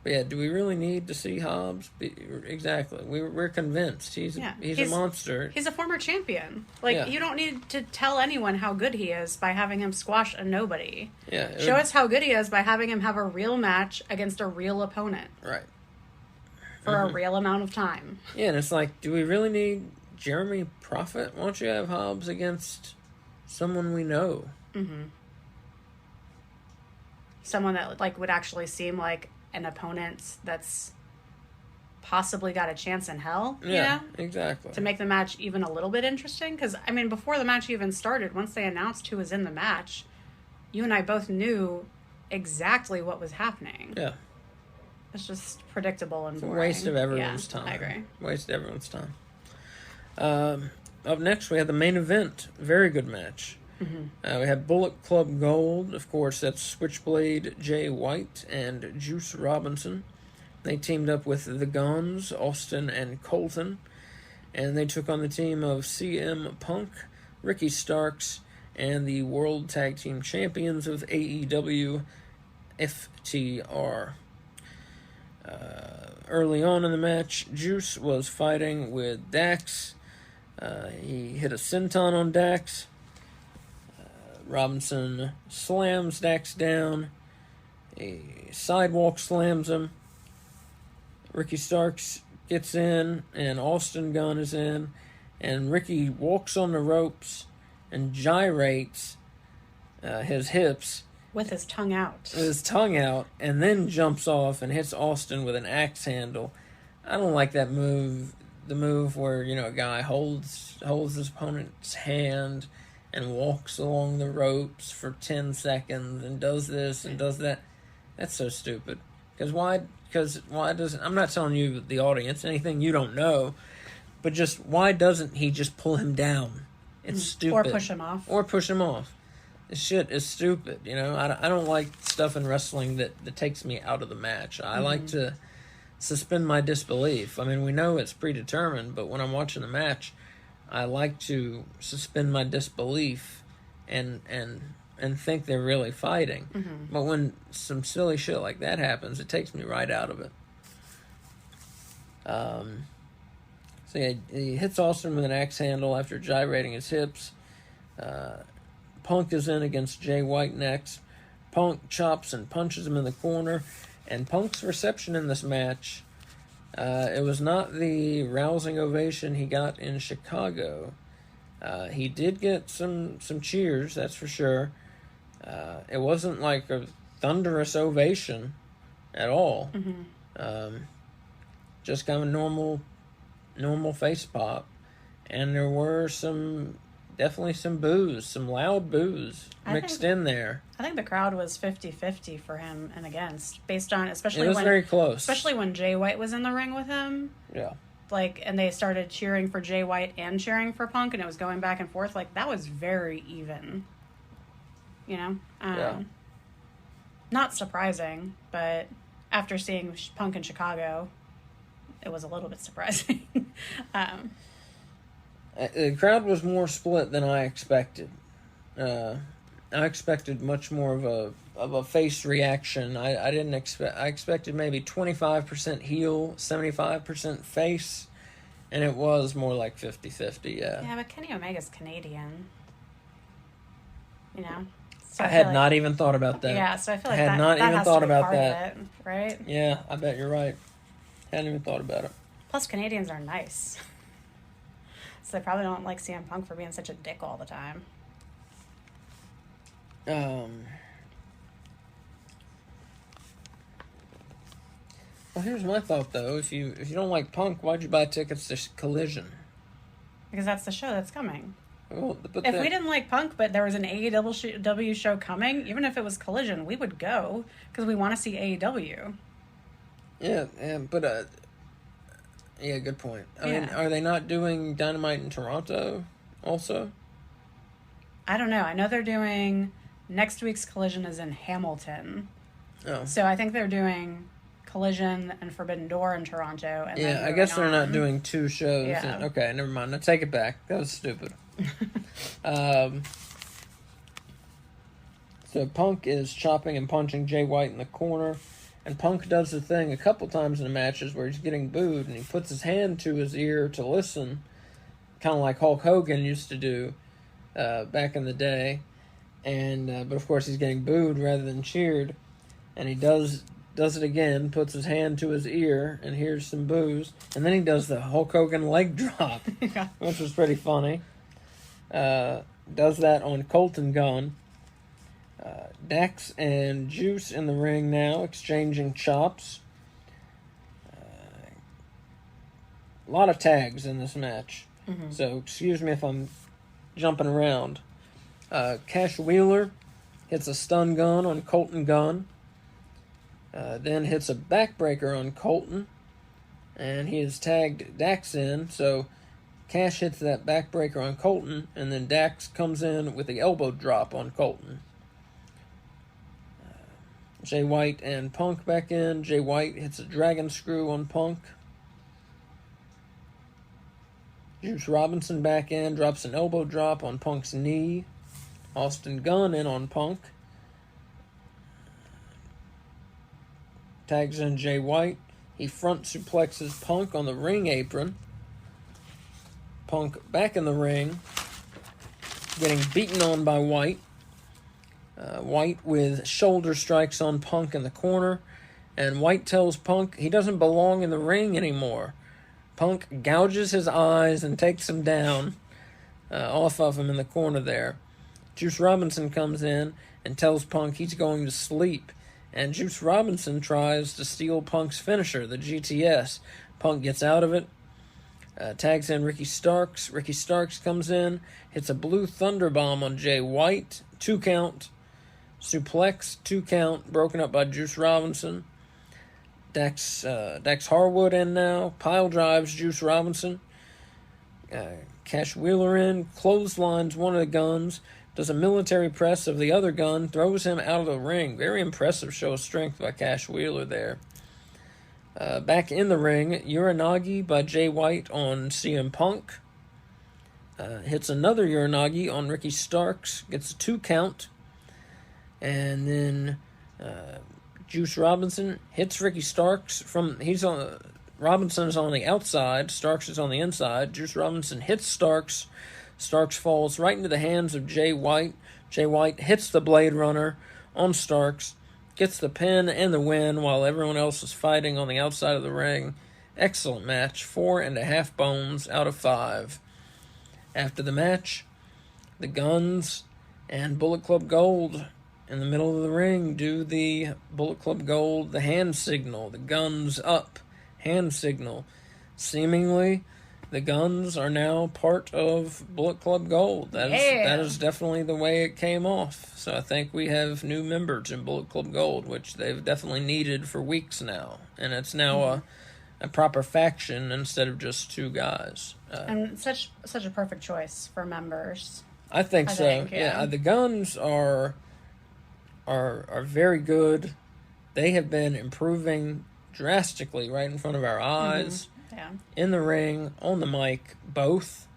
But yeah, do we really need to see Hobbs? Exactly. We're convinced he's a monster. He's a former champion. You don't need to tell anyone how good he is by having him squash a nobody. Yeah. Show us how good he is by having him have a real match against a real opponent. Right. For a real amount of time. Yeah, and it's like, do we really need Jeremy Prophet? Why don't you have Hobbs against someone we know? Mm-hmm. Someone that would actually seem like an opponent that's possibly got a chance in hell, exactly. To make the match even a little bit interesting. Because, before the match even started, once they announced who was in the match, you and I both knew exactly what was happening. Yeah. It's just predictable and boring. It's a waste of everyone's time. I agree. Waste of everyone's time. Up next, we had the main event. Very good match. Mm-hmm. We had Bullet Club Gold. Of course, that's Switchblade, Jay White, and Juice Robinson. They teamed up with the Guns, Austin and Colton. And they took on the team of CM Punk, Ricky Starks, and the World Tag Team Champions of AEW, FTR. Early on in the match, Juice was fighting with Dax. He hit a senton on Dax. Robinson slams Dax down. A sidewalk slams him. Ricky Starks gets in, and Austin Gunn is in. And Ricky walks on the ropes and gyrates his hips. With his tongue out. With his tongue out, and then jumps off and hits Austin with an axe handle. I don't like that move. The move where, a guy holds his opponent's hand and walks along the ropes for 10 seconds and does this and does that. That's so stupid. Because why doesn't... I'm not telling you, the audience, anything you don't know, but just why doesn't he just pull him down? It's stupid. Or push him off. This shit is stupid, I don't like stuff in wrestling that takes me out of the match. I like to suspend my disbelief. We know it's predetermined, but when I'm watching the match, I like to suspend my disbelief and think they're really fighting. Mm-hmm. But when some silly shit like that happens, it takes me right out of it. So yeah, he hits Austin with an axe handle after gyrating his hips. Punk is in against Jay White next. Punk chops and punches him in the corner. And Punk's reception in this match, it was not the rousing ovation he got in Chicago. He did get some cheers, that's for sure. It wasn't like a thunderous ovation at all. Mm-hmm. Just kind of normal face pop. And there were definitely some boos, some loud boos mixed in there. I think the crowd was 50-50 for him and against, based on, especially it was very close. Especially when Jay White was in the ring with him. Yeah. And they started cheering for Jay White and cheering for Punk, and it was going back and forth. That was very even. Yeah. Not surprising, but after seeing Punk in Chicago, it was a little bit surprising. The crowd was more split than I expected. I expected much more of a face reaction. I didn't expect. I expected maybe 25% heel, 75% face, and it was more like 50-50. Yeah. Yeah, but Kenny Omega's Canadian. So I had not even thought about that. Yeah, so I feel like I had not even thought about that. It, right? Yeah, I bet you're right. Hadn't even thought about it. Plus, Canadians are nice. So they probably don't like CM Punk for being such a dick all the time. Well, here's my thought though. If you don't like Punk, why'd you buy tickets to Collision? Because that's the show that's coming. Well, but if we didn't like Punk, but there was an AEW show coming, even if it was Collision, we would go because we want to see AEW. Yeah, but yeah, good point. I mean, are they not doing Dynamite in Toronto also? I don't know. I know they're doing... Next week's Collision is in Hamilton. Oh. So I think they're doing Collision and Forbidden Door in Toronto. And I guess they're not doing two shows. Yeah. Okay, never mind. I take it back. That was stupid. So Punk is chopping and punching Jay White in the corner. And Punk does the thing a couple times in the matches where he's getting booed, and he puts his hand to his ear to listen, kind of like Hulk Hogan used to do back in the day. And but of course he's getting booed rather than cheered, and he does it again, puts his hand to his ear and hears some boos, and then he does the Hulk Hogan leg drop, Yeah. which was pretty funny. Does that on Colton Gunn. Dax and Juice in the ring now, exchanging chops. A lot of tags in this match, so excuse me if I'm jumping around. Cash Wheeler hits a stun gun on Colton Gunn. Then hits a backbreaker on Colton. And he has tagged Dax in. So Cash hits that backbreaker on Colton. And then Dax comes in with the elbow drop on Colton. Jay White and Punk back in. Jay White hits a dragon screw on Punk. Juice Robinson back in. Drops an elbow drop on Punk's knee. Austin Gunn in on Punk. Tags in Jay White. He front suplexes Punk on the ring apron. Punk back in the ring. Getting beaten on by White. White with shoulder strikes on Punk in the corner. And White tells Punk he doesn't belong in the ring anymore. Punk gouges his eyes and takes him down off of him in the corner there. Juice Robinson comes in and tells Punk he's going to sleep. And Juice Robinson tries to steal Punk's finisher, the GTS. Punk gets out of it. Tags in Ricky Starks. Ricky Starks comes in, hits a blue thunder bomb on Jay White. 2 count. Suplex, 2 count, broken up by Juice Robinson. Dax Harwood in now. Pile drives Juice Robinson. Cash Wheeler in, clotheslines one of the guns. Does a military press of the other gun, throws him out of the ring. Very impressive show of strength by Cash Wheeler there. Back in the ring, Uranagi by Jay White on CM Punk. Hits another Uranagi on Ricky Starks. Gets a 2 count. And then Juice Robinson hits Ricky Starks Robinson is on the outside. Starks is on the inside. Juice Robinson hits Starks. Starks falls right into the hands of Jay White. Jay White hits the Blade Runner on Starks, gets the pin and the win while everyone else is fighting on the outside of the ring. Excellent match. 4.5 bones out of 5. After the match, the Guns and Bullet Club Gold in the middle of the ring do the Bullet Club Gold, the hand signal, the Guns up hand signal. Seemingly, the Guns are now part of Bullet Club Gold. That is definitely the way it came off. So I think we have new members in Bullet Club Gold, which they've definitely needed for weeks now. And it's now a proper faction instead of just 2 guys. And such a perfect choice for members. I think so. Yeah, the Guns are very good. They have been improving drastically right in front of our eyes. Yeah. In the ring, on the mic, both.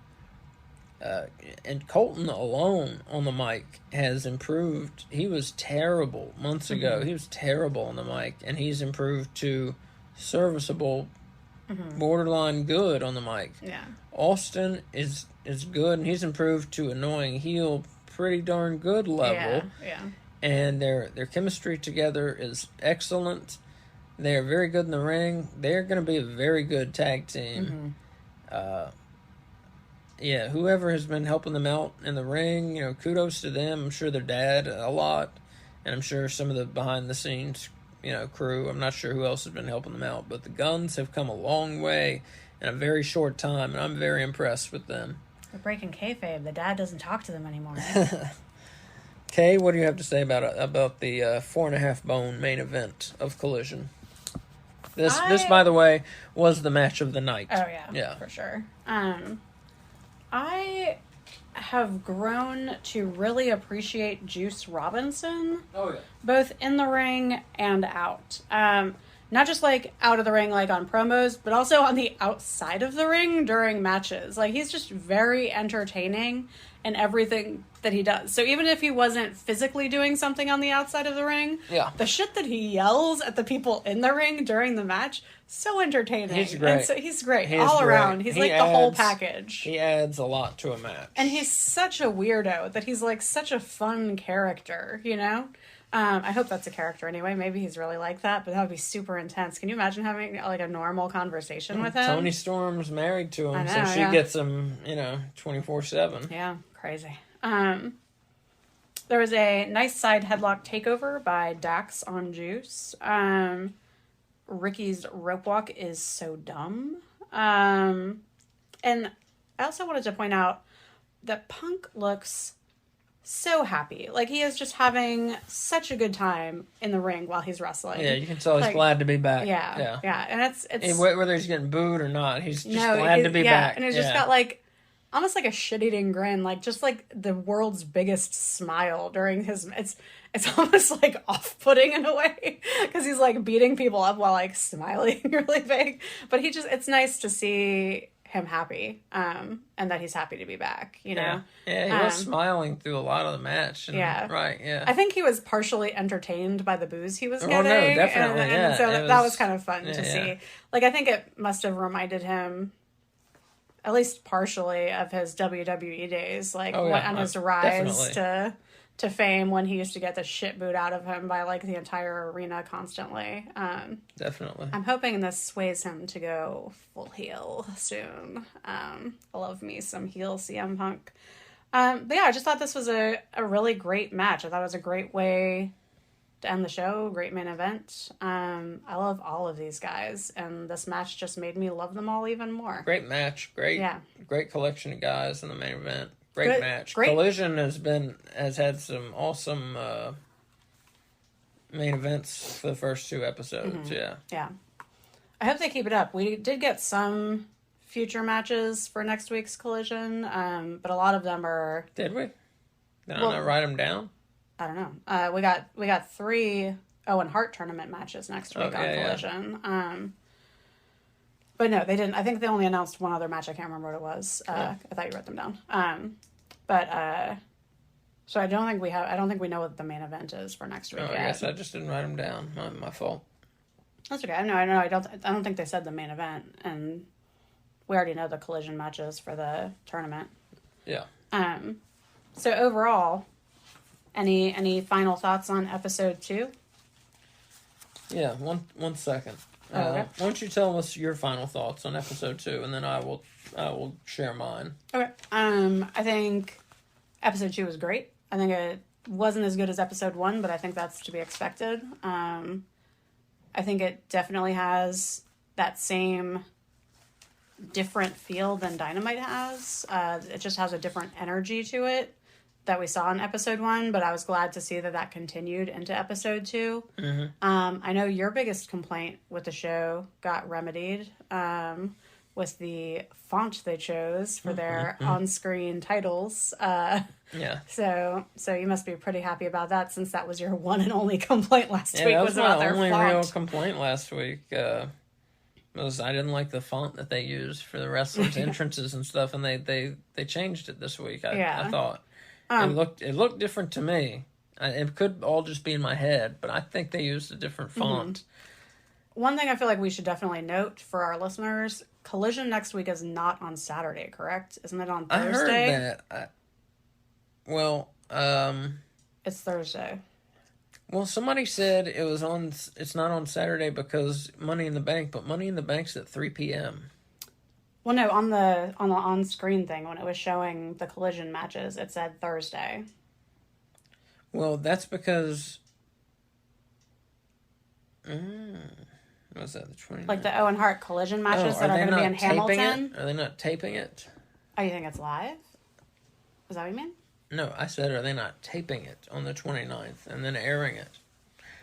And Colton alone on the mic has improved. He was terrible months ago. He was terrible on the mic, and he's improved to serviceable, borderline good on the mic. Yeah. Austin is good, and he's improved to annoying heel, pretty darn good level. Yeah. And their chemistry together is excellent. They are very good in the ring. They're going to be a very good tag team. Whoever has been helping them out in the ring, kudos to them. I'm sure their dad a lot, and I'm sure some of the behind-the-scenes, crew. I'm not sure who else has been helping them out, but the Guns have come a long way in a very short time, and I'm very impressed with them. They're breaking kayfabe. The dad doesn't talk to them anymore. Kay, what do you have to say about the 4.5 bone main event of Collision? This, by the way, was the match of the night. Oh, yeah. For sure. I have grown to really appreciate Juice Robinson. Oh, yeah. Both in the ring and out. Not just, like, out of the ring, like, on promos, but also on the outside of the ring during matches. Like, he's just very entertaining in everything that he does. So even if he wasn't physically doing something on the outside of the ring, the shit that he yells at the people in the ring during the match, so entertaining. He's great. And so he's great all around. He's like the whole package. He adds a lot to a match. And he's such a weirdo that he's like such a fun character, you know? I hope that's a character anyway. Maybe he's really like that, but that would be super intense. Can you imagine having like a normal conversation with him? Toni Storm's married to him, so she gets him, 24/7. Yeah, crazy. There was a nice side headlock takeover by Dax on Juice. Ricky's rope walk is so dumb. And I also wanted to point out that Punk looks so happy. Like, he is just having such a good time in the ring while he's wrestling. Yeah, you can tell he's glad to be back. Yeah. And it's whether he's getting booed or not, he's just glad to be back. And he's just got, like, almost like a shit-eating grin, like, just, like, the world's biggest smile during his... It's almost, like, off-putting in a way, because he's, like, beating people up while, like, smiling really big. But it's nice to see him happy, and that he's happy to be back, you know? Yeah, he was smiling through a lot of the match. And, right, yeah. I think he was partially entertained by the booze he was getting. Oh, no, definitely, and so that was kind of fun to see. Like, I think it must have reminded him, at least partially, of his WWE days, like, on his rise to fame, when he used to get the shit booed out of him by, like, the entire arena constantly. Definitely. I'm hoping this sways him to go full heel soon. I love me some heel CM Punk. But yeah, I just thought this was a really great match. I thought it was a great way to end the show. Great main event. I love all of these guys, and this match just made me love them all even more. Great match. Great collection of guys in the main event. Great match. Collision has had some awesome main events for the first two episodes. Mm-hmm. Yeah. I hope they keep it up. We did get some future matches for next week's Collision, but a lot of them are... Did we? Did I not write them down? I don't know. We got 3 Owen Hart tournament matches next week on Collision. Yeah. But no, they didn't. I think they only announced one other match. I can't remember what it was. I thought you wrote them down. So I don't think we know what the main event is for next week yet. I guess I just didn't write them down. My fault. That's okay. I don't think they said the main event, and we already know the Collision matches for the tournament. Yeah. So overall, any final thoughts on episode 2? Yeah. One second. Okay. Why don't you tell us your final thoughts on episode 2, and then I will share mine. Okay. I think episode 2 was great. I think it wasn't as good as episode 1, but I think that's to be expected. I think it definitely has that same different feel than Dynamite has. It just has a different energy to it that we saw in episode 1, but I was glad to see that continued into episode 2. Mm-hmm. I know your biggest complaint with the show got remedied with the font they chose for their on-screen titles. Yeah. So you must be pretty happy about that, since that was your one and only complaint last week. Was about their font. That was my only real complaint last week. Was I didn't like the font that they used for the wrestlers' entrances and stuff, and they changed it this week. I thought. It looked different to me. It could all just be in my head, but I think they used a different font. One thing I feel like we should definitely note for our listeners: Collision next week is not on Saturday, correct? Isn't it on Thursday? I heard that. It's Thursday. Well, somebody said it's not on Saturday because Money in the Bank, but Money in the Bank's at 3 p.m. Well, no, on the on-screen thing, when it was showing the Collision matches, it said Thursday. Well, that's because... what's that, the 29th? Like the Owen Hart Collision matches that are going to be in Hamilton? Are they not taping it? Oh, you think it's live? Is that what you mean? No, I said, are they not taping it on the 29th and then airing it?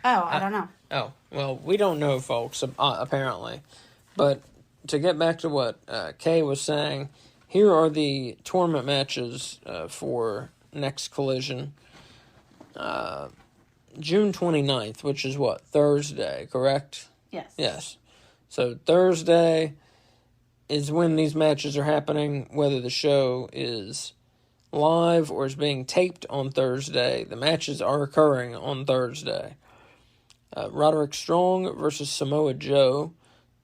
Oh, I don't know. Oh, well, we don't know, folks, apparently. But... to get back to what Kay was saying, here are the tournament matches for next Collision. June 29th, which is what? Thursday, correct? Yes. Yes. So Thursday is when these matches are happening, whether the show is live or is being taped on Thursday. The matches are occurring on Thursday. Roderick Strong versus Samoa Joe.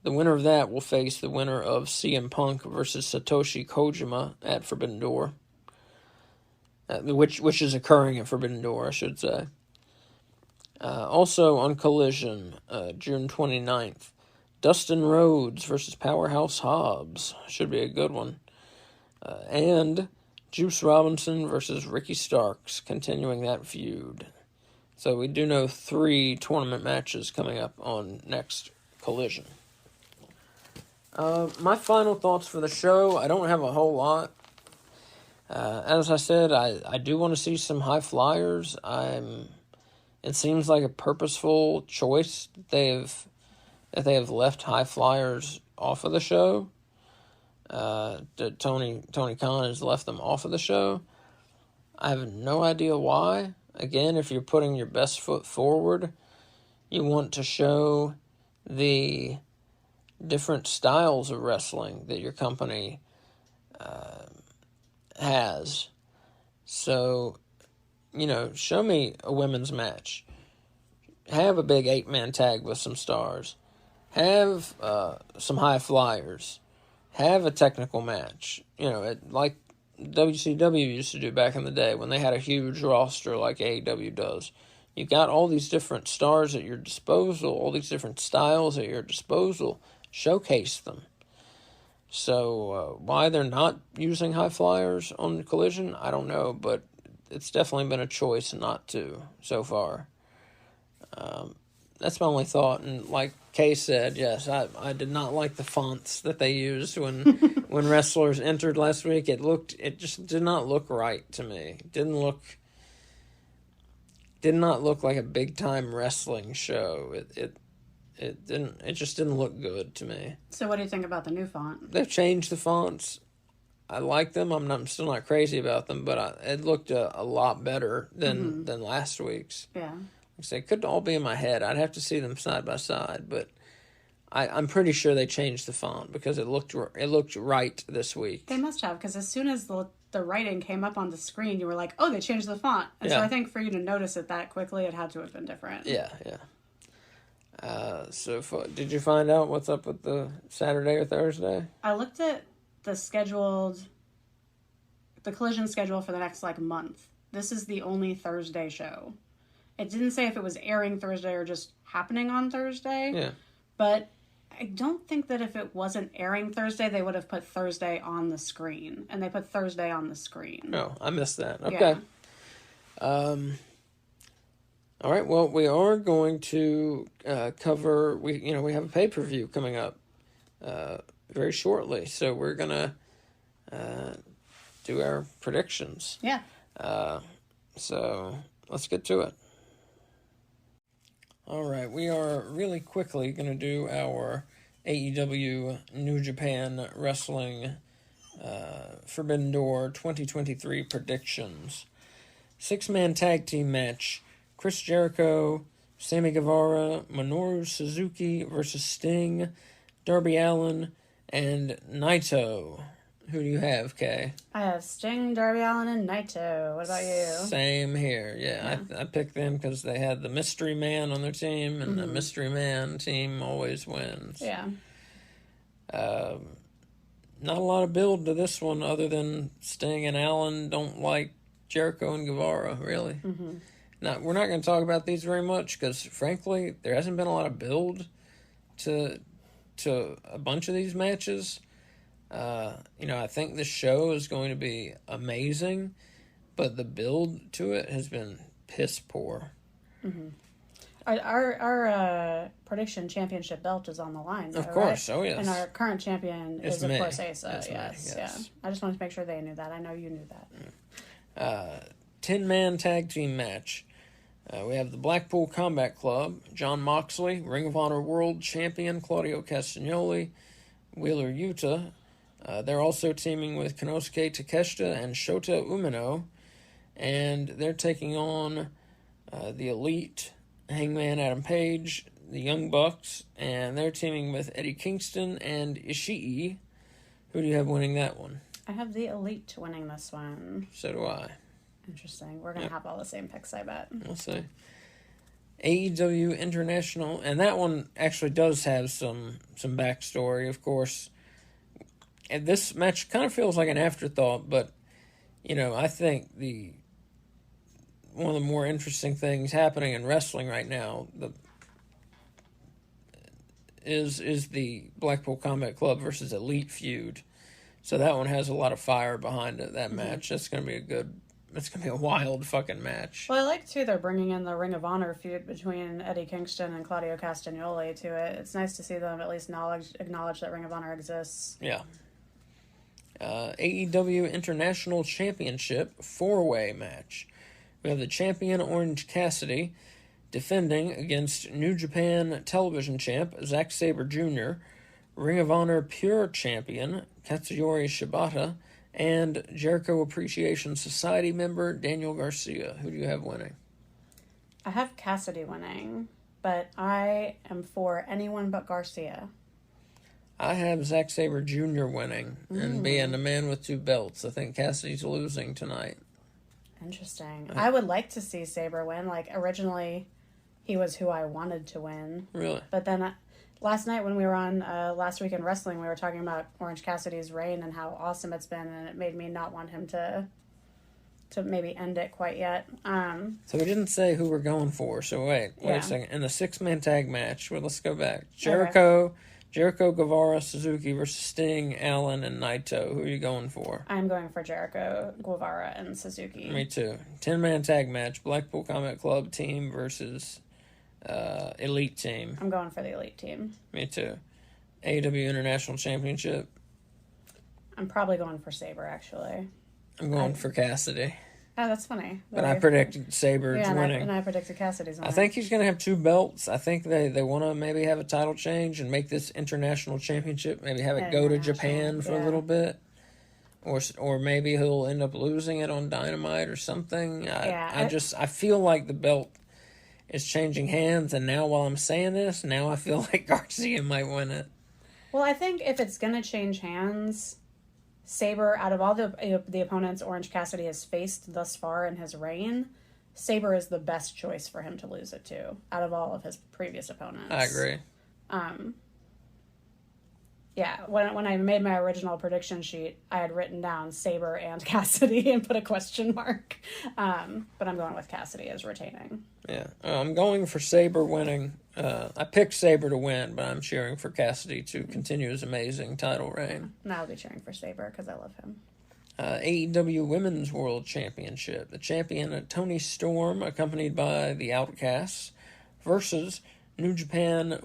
The winner of that will face the winner of CM Punk versus Satoshi Kojima at Forbidden Door. Which is occurring at Forbidden Door, I should say. Also on Collision, June 29th, Dustin Rhodes versus Powerhouse Hobbs. Should be a good one. And Juice Robinson versus Ricky Starks, continuing that feud. So we do know 3 tournament matches coming up on next Collision. My final thoughts for the show, I don't have a whole lot. As I said, I do want to see some high flyers. It seems like a purposeful choice that they have left high flyers off of the show. That Tony Khan has left them off of the show. I have no idea why. Again, if you're putting your best foot forward, you want to show the different styles of wrestling that your company has. So, show me a women's match. Have a big 8-man tag with some stars. Have some high flyers. Have a technical match. Like WCW used to do back in the day when they had a huge roster like AEW does. You got all these different stars at your disposal, all these different styles at your disposal. Showcase them. So why they're not using high flyers on Collision, I don't know, but it's definitely been a choice not to so far. That's my only thought. And like Kay said, yes, I did not like the fonts that they used when when wrestlers entered last week. It just did not look right to me. It did not look like a big time wrestling show. It just didn't look good to me. So what do you think about the new font? They've changed the fonts. I like them. I'm still not crazy about them, but it looked a lot better than last week's. Yeah. They could all be in my head. I'd have to see them side by side, but I'm pretty sure they changed the font because it looked right this week. They must have, because as soon as the writing came up on the screen, you were like, oh, they changed the font. And so I think for you to notice it that quickly, it had to have been different. Yeah. Did you find out what's up with the Saturday or Thursday? I looked at the Collision schedule for the next month. This is the only Thursday show. It didn't say if it was airing Thursday or just happening on Thursday. Yeah. But I don't think that if it wasn't airing Thursday, they would have put Thursday on the screen. And they put Thursday on the screen. Oh, I missed that. Okay. Yeah. All right. Well, we are going to cover. We have a pay-per-view coming up very shortly, so we're gonna do our predictions. Yeah. So let's get to it. All right, we are really quickly going to do our AEW New Japan Wrestling Forbidden Door 2023 predictions. 6-man tag team match. Chris Jericho, Sammy Guevara, Minoru Suzuki versus Sting, Darby Allin, and Naito. Who do you have, Kay? I have Sting, Darby Allin, and Naito. What about you? Same here. Yeah. I picked them because they had the Mystery Man on their team, and the Mystery Man team always wins. Yeah. Not a lot of build to this one other than Sting and Allin don't like Jericho and Guevara, really. Mm-hmm. Now, we're not going to talk about these very much because, frankly, there hasn't been a lot of build to a bunch of these matches. I think the show is going to be amazing, but the build to it has been piss poor. Mm-hmm. Our prediction championship belt is on the line, though, of course, right? Oh yes. And our current champion is, of course, Asa. It's yes, me. Yes. Yeah. I just wanted to make sure they knew that. I know you knew that. 10-man tag team match. We have the Blackpool Combat Club, Jon Moxley, Ring of Honor World Champion Claudio Castagnoli, Wheeler Yuta. They're also teaming with Konosuke Takeshita and Shota Umino, and they're taking on the Elite, Hangman Adam Page, the Young Bucks, and they're teaming with Eddie Kingston and Ishii. Who do you have winning that one? I have the Elite winning this one. So do I. Interesting. We're going to have all the same picks, I bet. We'll see. AEW International, and that one actually does have some backstory, of course. And this match kind of feels like an afterthought, but, I think one of the more interesting things happening in wrestling right now is the Blackpool Combat Club versus Elite feud. So that one has a lot of fire behind it, that match. That's going to be it's going to be a wild fucking match. Well, I like, too, they're bringing in the Ring of Honor feud between Eddie Kingston and Claudio Castagnoli to it. It's nice to see them at least acknowledge that Ring of Honor exists. Yeah. AEW International Championship 4-way match. We have the champion Orange Cassidy defending against New Japan Television champ Zack Sabre Jr., Ring of Honor Pure champion Katsuyori Shibata, and Jericho Appreciation Society member Daniel Garcia. Who do you have winning? I have Cassidy winning, but I am for anyone but Garcia. I have Zack Sabre Jr. winning and being the man with 2 belts. I think Cassidy's losing tonight. Interesting. I would like to see Sabre win. Like, originally, he was who I wanted to win. Really? But then last night when we were on Last Week in Wrestling, we were talking about Orange Cassidy's reign and how awesome it's been, and it made me not want him to maybe end it quite yet. So we didn't say who we're going for. So wait a second. In the 6-man tag match, let's go back. Jericho, Guevara, Suzuki versus Sting, Allen, and Naito. Who are you going for? I'm going for Jericho, Guevara, and Suzuki. Me too. 10-man tag match. Blackpool Combat Club team versus Elite team. I'm going for the Elite team. Me too. AEW International Championship. I'm probably going for Sabre, actually. I'm going for Cassidy. Oh, that's funny. But I predicted Sabre's winning. And I predicted Cassidy's winning. I think he's going to have 2 belts. I think they want to maybe have a title change and make this international championship, maybe have it go to Japan for a little bit. Or maybe he'll end up losing it on Dynamite or something. I feel like the belt is changing hands, and now while I'm saying this, now I feel like Garcia might win it. Well, I think if it's going to change hands, Sabre, out of all the opponents Orange Cassidy has faced thus far in his reign, Sabre is the best choice for him to lose it to, out of all of his previous opponents. I agree. Yeah, when I made my original prediction sheet, I had written down Sabre and Cassidy and put a question mark. But I'm going with Cassidy as retaining. Yeah, I'm going for Sabre winning. I picked Sabre to win, but I'm cheering for Cassidy to continue his amazing title reign. And I'll be cheering for Sabre because I love him. AEW Women's World Championship. The champion, Toni Storm, accompanied by the Outcasts, versus New Japan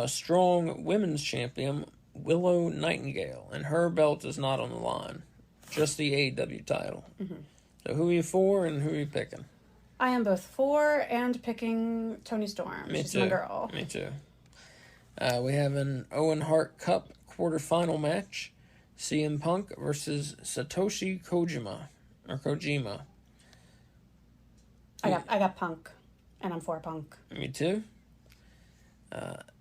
Strong Women's Champion, Willow Nightingale. And her belt is not on the line. Just the AEW title. Mm-hmm. So who are you for and who are you picking? I am both for and picking Toni Storm. She's my girl. Me too. We have an Owen Hart Cup quarterfinal match. CM Punk versus Satoshi Kojima. I got Punk, and I'm for Punk. Me too.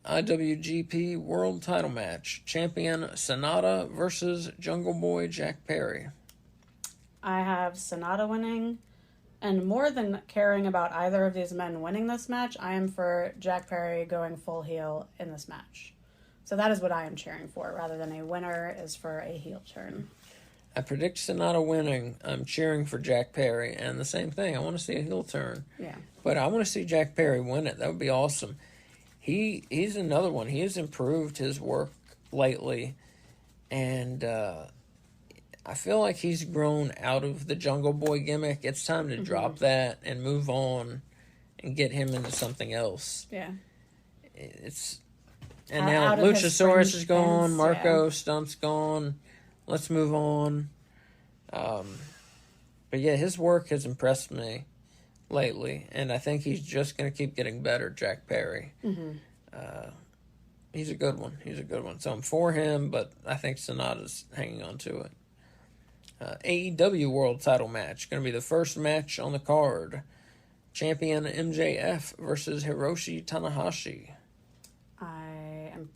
IWGP World Title Match. Champion Sonata versus Jungle Boy Jack Perry. I have Sonata winning. And more than caring about either of these men winning this match, I am for Jack Perry going full heel in this match. So that is what I am cheering for, rather than a winner is for a heel turn. I predict Sonata winning. I'm cheering for Jack Perry. And the same thing, I want to see a heel turn. Yeah. But I want to see Jack Perry win it. That would be awesome. He's another one. He has improved his work lately. And I feel like he's grown out of the Jungle Boy gimmick. It's time to drop that and move on and get him into something else. Yeah. And now Luchasaurus is gone. Marco Stunt's gone. Let's move on. But yeah, his work has impressed me lately, and I think he's just going to keep getting better, Jack Perry. Mm-hmm. He's a good one. So I'm for him, but I think Sonata's hanging on to it. AEW World Title match. Going to be the first match on the card. Champion MJF versus Hiroshi Tanahashi.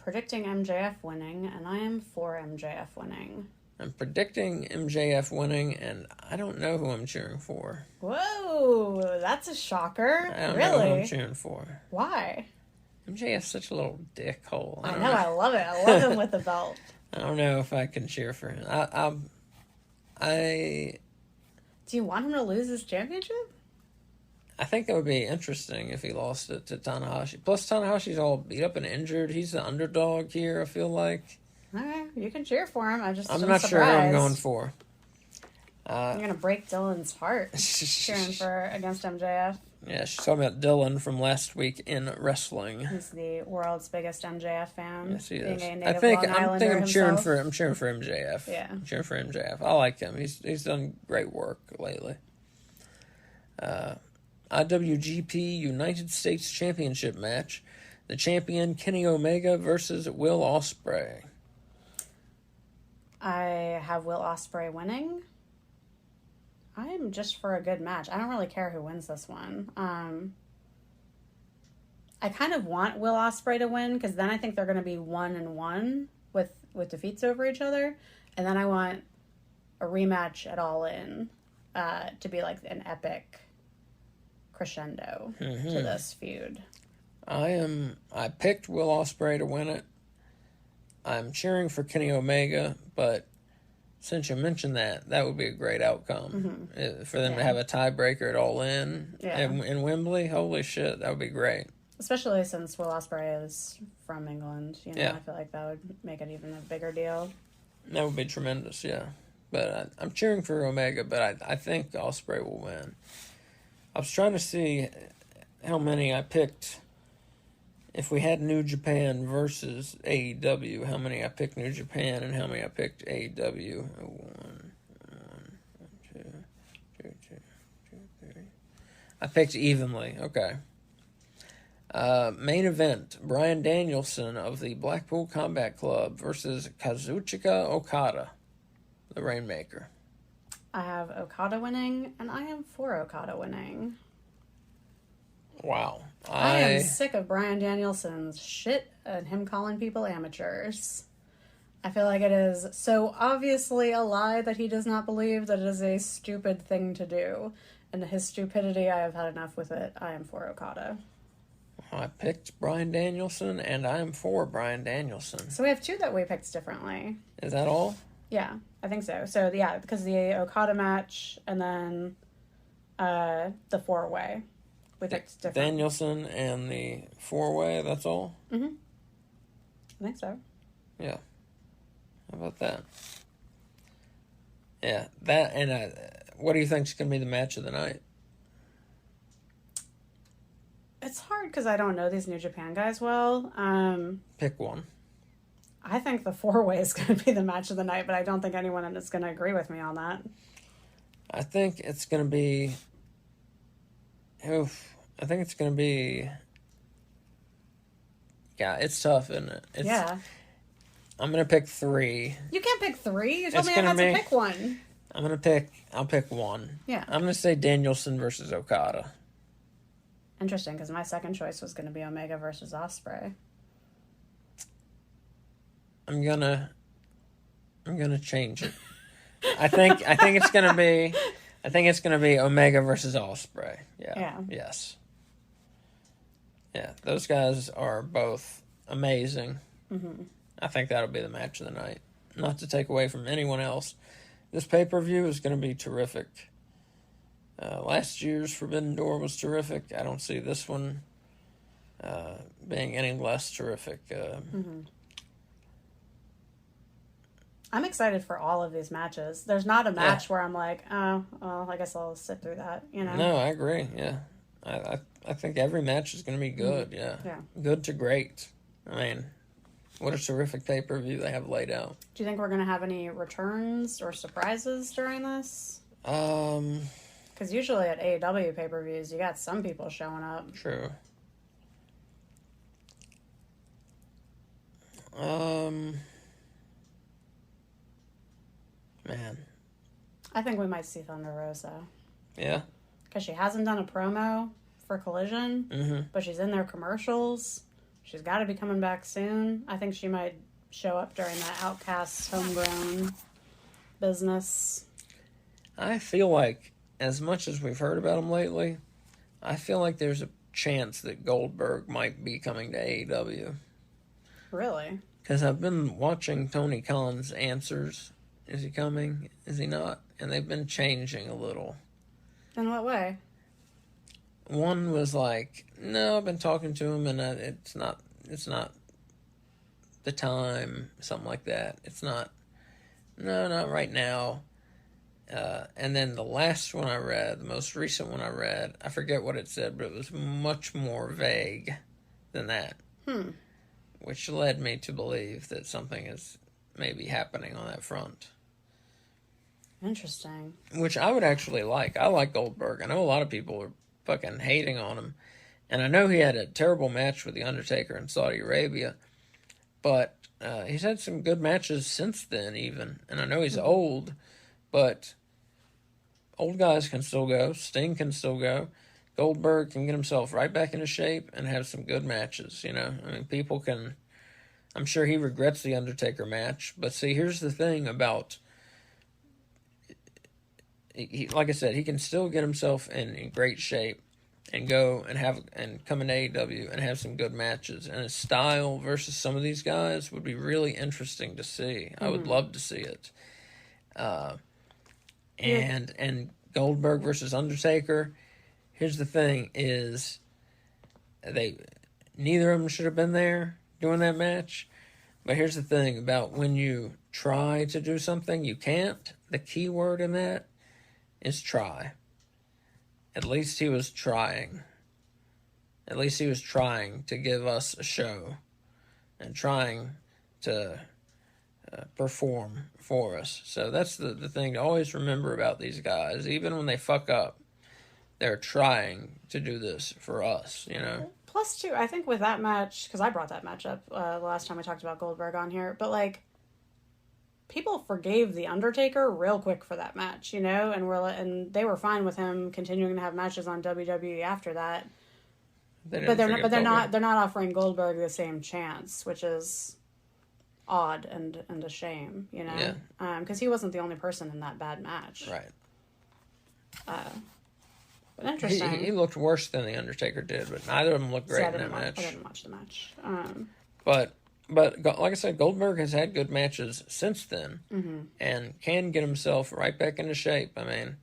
predicting MJF winning, and I am for MJF winning. I'm predicting MJF winning, and I don't know who I'm cheering for. Whoa, that's a shocker. I don't really? know who I'm cheering for. Why? MJF's such a little dickhole. I know, I love it. I love him with the belt. I don't know if I can cheer for him. Do you want him to lose his championship? I think that would be interesting if he lost it to Tanahashi. Plus, Tanahashi's all beat up and injured. He's the underdog here, I feel like. All right, you can cheer for him. I'm not sure who I'm going for. You're going to break Dylan's heart cheering for against MJF. Yeah, she's talking about Dylan from last week in wrestling. He's the world's biggest MJF fan. Yes, he is. I'm cheering for MJF. Yeah, I'm cheering for MJF. I like him. He's done great work lately. IWGP United States Championship match. The champion Kenny Omega versus Will Ospreay. I have Will Ospreay winning. I'm just for a good match. I don't really care who wins this one. I kind of want Will Ospreay to win because then I think they're going to be 1-1 with defeats over each other, and then I want a rematch at All In to be like an epic crescendo to this feud. I picked Will Ospreay to win it. I'm cheering for Kenny Omega, but since you mentioned that would be a great outcome. For them to have a tiebreaker at All In in Wembley. Holy shit, that would be great. Especially since Will Ospreay is from England. I feel like that would make it even a bigger deal. That would be tremendous, yeah. But I'm cheering for Omega, but I think Ospreay will win. I was trying to see how many I picked. If we had New Japan versus AEW, how many I picked New Japan and how many I picked AEW? 1, 2, 3. I picked evenly. Okay. Main event: Bryan Danielson of the Blackpool Combat Club versus Kazuchika Okada, the Rainmaker. I have Okada winning, and I am for Okada winning. Wow. I am sick of Bryan Danielson's shit and him calling people amateurs. I feel like it is so obviously a lie that he does not believe that it is a stupid thing to do. And his stupidity, I have had enough with it. I am for Okada. I picked Bryan Danielson, and I am for Bryan Danielson. So we have two that we picked differently. Is that all? Yeah, I think so. So, yeah, because the Okada match and then the four-way. We picked different. Danielson and the four-way, that's all? Mm-hmm. I think so. Yeah. How about that? Yeah, that and what do you think is going to be the match of the night? It's hard because I don't know these New Japan guys well. Pick one. I think the four-way is going to be the match of the night, but I don't think anyone is going to agree with me on that. I think it's going to be... I think it's going to be... Yeah, it's tough, isn't it? Yeah. I'm going to pick 3. You can't pick 3. You told me I had to pick one. I'll pick one. Yeah. I'm going to say Danielson versus Okada. Interesting, because my second choice was going to be Omega versus Ospreay. I'm gonna change it. I think it's gonna be Omega versus Ospreay. Yeah. Yes. Yeah. Those guys are both amazing. Mm-hmm. I think that'll be the match of the night. Not to take away from anyone else. This pay-per-view is going to be terrific. Last year's Forbidden Door was terrific. I don't see this one being any less terrific. I'm excited for all of these matches. There's not a match where I'm like, oh, well, I guess I'll sit through that, No, I agree, yeah. I think every match is going to be good, yeah. Good to great. I mean, what a terrific pay-per-view they have laid out. Do you think we're going to have any returns or surprises during this? Because usually at AEW pay-per-views, you got some people showing up. True. Man. I think we might see Thunder Rosa. Yeah? Because she hasn't done a promo for Collision, but she's in their commercials. she's got to be coming back soon. I think she might show up during that Outcast homegrown business. I feel like, as much as we've heard about him lately, I feel like there's a chance that Goldberg might be coming to AEW. Really? Because I've been watching Tony Khan's answers. Is he coming? Is he not? And they've been changing a little. In what way? One was like, no, I've been talking to him, and it's not the time, something like that. It's not, no, not right now. And then the last one I read, the most recent one I read, I forget what it said, but it was much more vague than that. Which led me to believe that something is maybe happening on that front. Interesting. Which I would actually like. I like Goldberg. I know a lot of people are fucking hating on him. And I know he had a terrible match with The Undertaker in Saudi Arabia. But he's had some good matches since then, even. And I know he's old, but old guys can still go. Sting can still go. Goldberg can get himself right back into shape and have some good matches, you know. I mean, people can... I'm sure he regrets the Undertaker match. But see, here's the thing about... like I said, he can still get himself in great shape and go and come in AEW and have some good matches. And his style versus some of these guys would be really interesting to see. I would love to see it. And Goldberg versus Undertaker... Here's the thing is, neither of them should have been there doing that match. But here's the thing about when you try to do something, you can't. The key word in that is try. At least he was trying. At least he was trying to give us a show and trying to perform for us. So that's the thing to always remember about these guys. Even when they fuck up, they're trying to do this for us, you know? Plus, too, I think with that match, because I brought that match up the last time we talked about Goldberg on here, but, like, people forgave The Undertaker real quick for that match, you know? And they were fine with him continuing to have matches on WWE after that. But they're not offering Goldberg the same chance, which is odd and a shame, you know? Yeah. Because he wasn't the only person in that bad match. Right. But interesting. He looked worse than The Undertaker did, but neither of them looked great in that match. I didn't watch the match. But like I said, Goldberg has had good matches since then and can get himself right back into shape. I mean,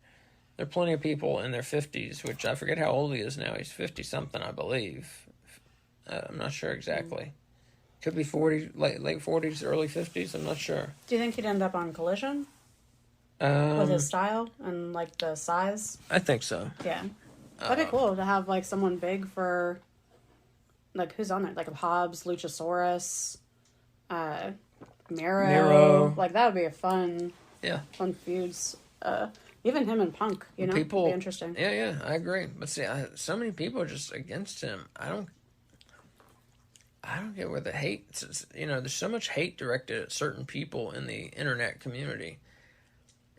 there are plenty of people in their 50s, which I forget how old he is now. He's 50-something, I believe. I'm not sure exactly. Could be 40, late 40s, early 50s. I'm not sure. Do you think he'd end up on Collision? With his style and, like, the size? I think so. Yeah. That'd be cool to have, like, someone big for, like, who's on there? Like, Hobbs, Luchasaurus, Miro. Like, that would be a fun feuds. Even him and Punk, you know? Would be interesting. Yeah, I agree. But see, so many people are just against him. I don't get where the hate, you know, there's so much hate directed at certain people in the internet community.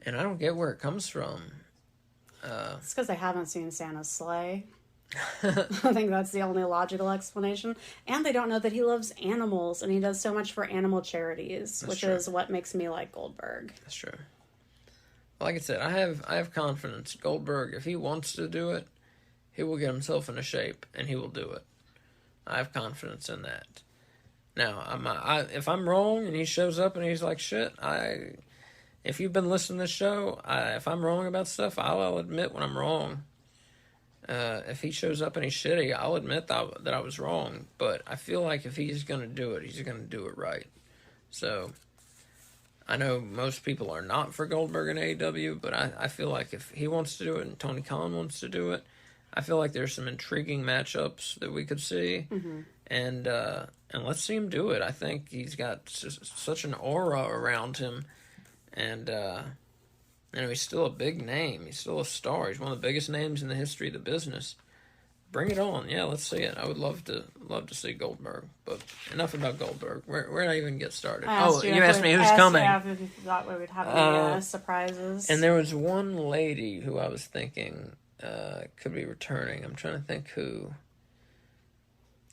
And I don't get where it comes from. It's because they haven't seen Santa's sleigh. I think that's the only logical explanation. And they don't know that he loves animals, and he does so much for animal charities, which is what makes me like Goldberg. That's true. Like I said, I have confidence. Goldberg, if he wants to do it, he will get himself into shape, and he will do it. I have confidence in that. Now, if I'm wrong, and he shows up and he's like, shit, if you've been listening to this show, if I'm wrong about stuff, I'll admit when I'm wrong. If he shows up and he's shitty, I'll admit that I was wrong. But I feel like if he's going to do it, he's going to do it right. So, I know most people are not for Goldberg and AEW, but I feel like if he wants to do it and Tony Khan wants to do it, I feel like there's some intriguing matchups that we could see. And let's see him do it. I think he's got such an aura around him. And, you know, he's still a big name. He's still a star. He's one of the biggest names in the history of the business. Bring it on. Yeah, let's see it. I would love to see Goldberg. But enough about Goldberg. Where did I even get started? You asked me who's coming. Yeah, if you thought we would have any surprises. And there was one lady who I was thinking could be returning. I'm trying to think who.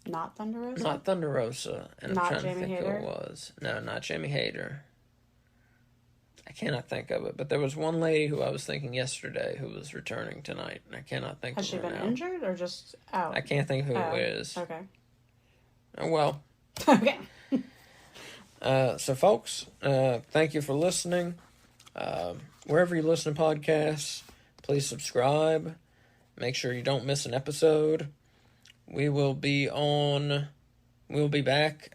Not Thunder Rosa? Not Thunder Rosa. And Not I'm trying Jamie to think Hayter? who it was. No, not Jamie Hayter. I cannot think of it, but there was one lady who I was thinking yesterday who was returning tonight, and I cannot think Has of she her been now. injured or just out? I can't think of who it is. Okay. Oh, well. Okay. So, folks, thank you for listening. Wherever you listen to podcasts, please subscribe. Make sure you don't miss an episode. We'll be back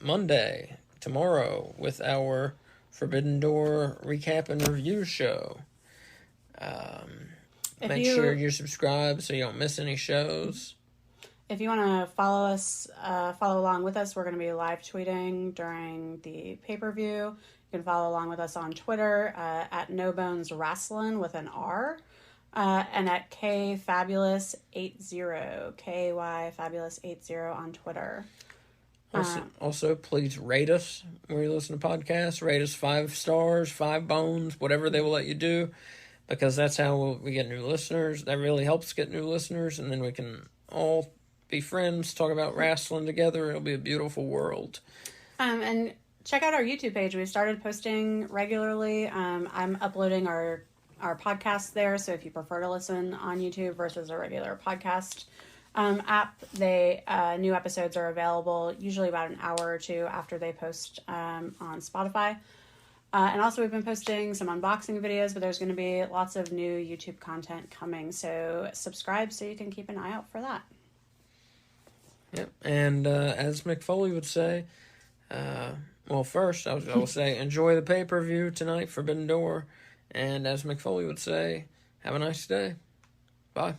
Monday, tomorrow, with our Forbidden Door recap and review show. Make sure you're subscribed so you don't miss any shows. If you want to follow along with us, we're going to be live tweeting during the pay-per-view. You can follow along with us on Twitter at No Bones Wrestling with an R, and at Kay Fabulous 80, KY Fabulous 80 on Twitter. Also, please rate us where you listen to podcasts. Rate us 5 stars, 5 bones, whatever they will let you do, because that's how we get new listeners. That really helps get new listeners, and then we can all be friends, talk about wrestling together. It'll be a beautiful world. And check out our YouTube page. We've started posting regularly. I'm uploading our podcast there, so if you prefer to listen on YouTube versus a regular podcast app, new episodes are available usually about an hour or two after they post on Spotify. And also we've been posting some unboxing videos, but there's going to be lots of new YouTube content coming, so subscribe so you can keep an eye out for that. Yep, and as Mick Foley would say, first I will say enjoy the pay-per-view tonight, Forbidden Door, and as Mick Foley would say, have a nice day. Bye.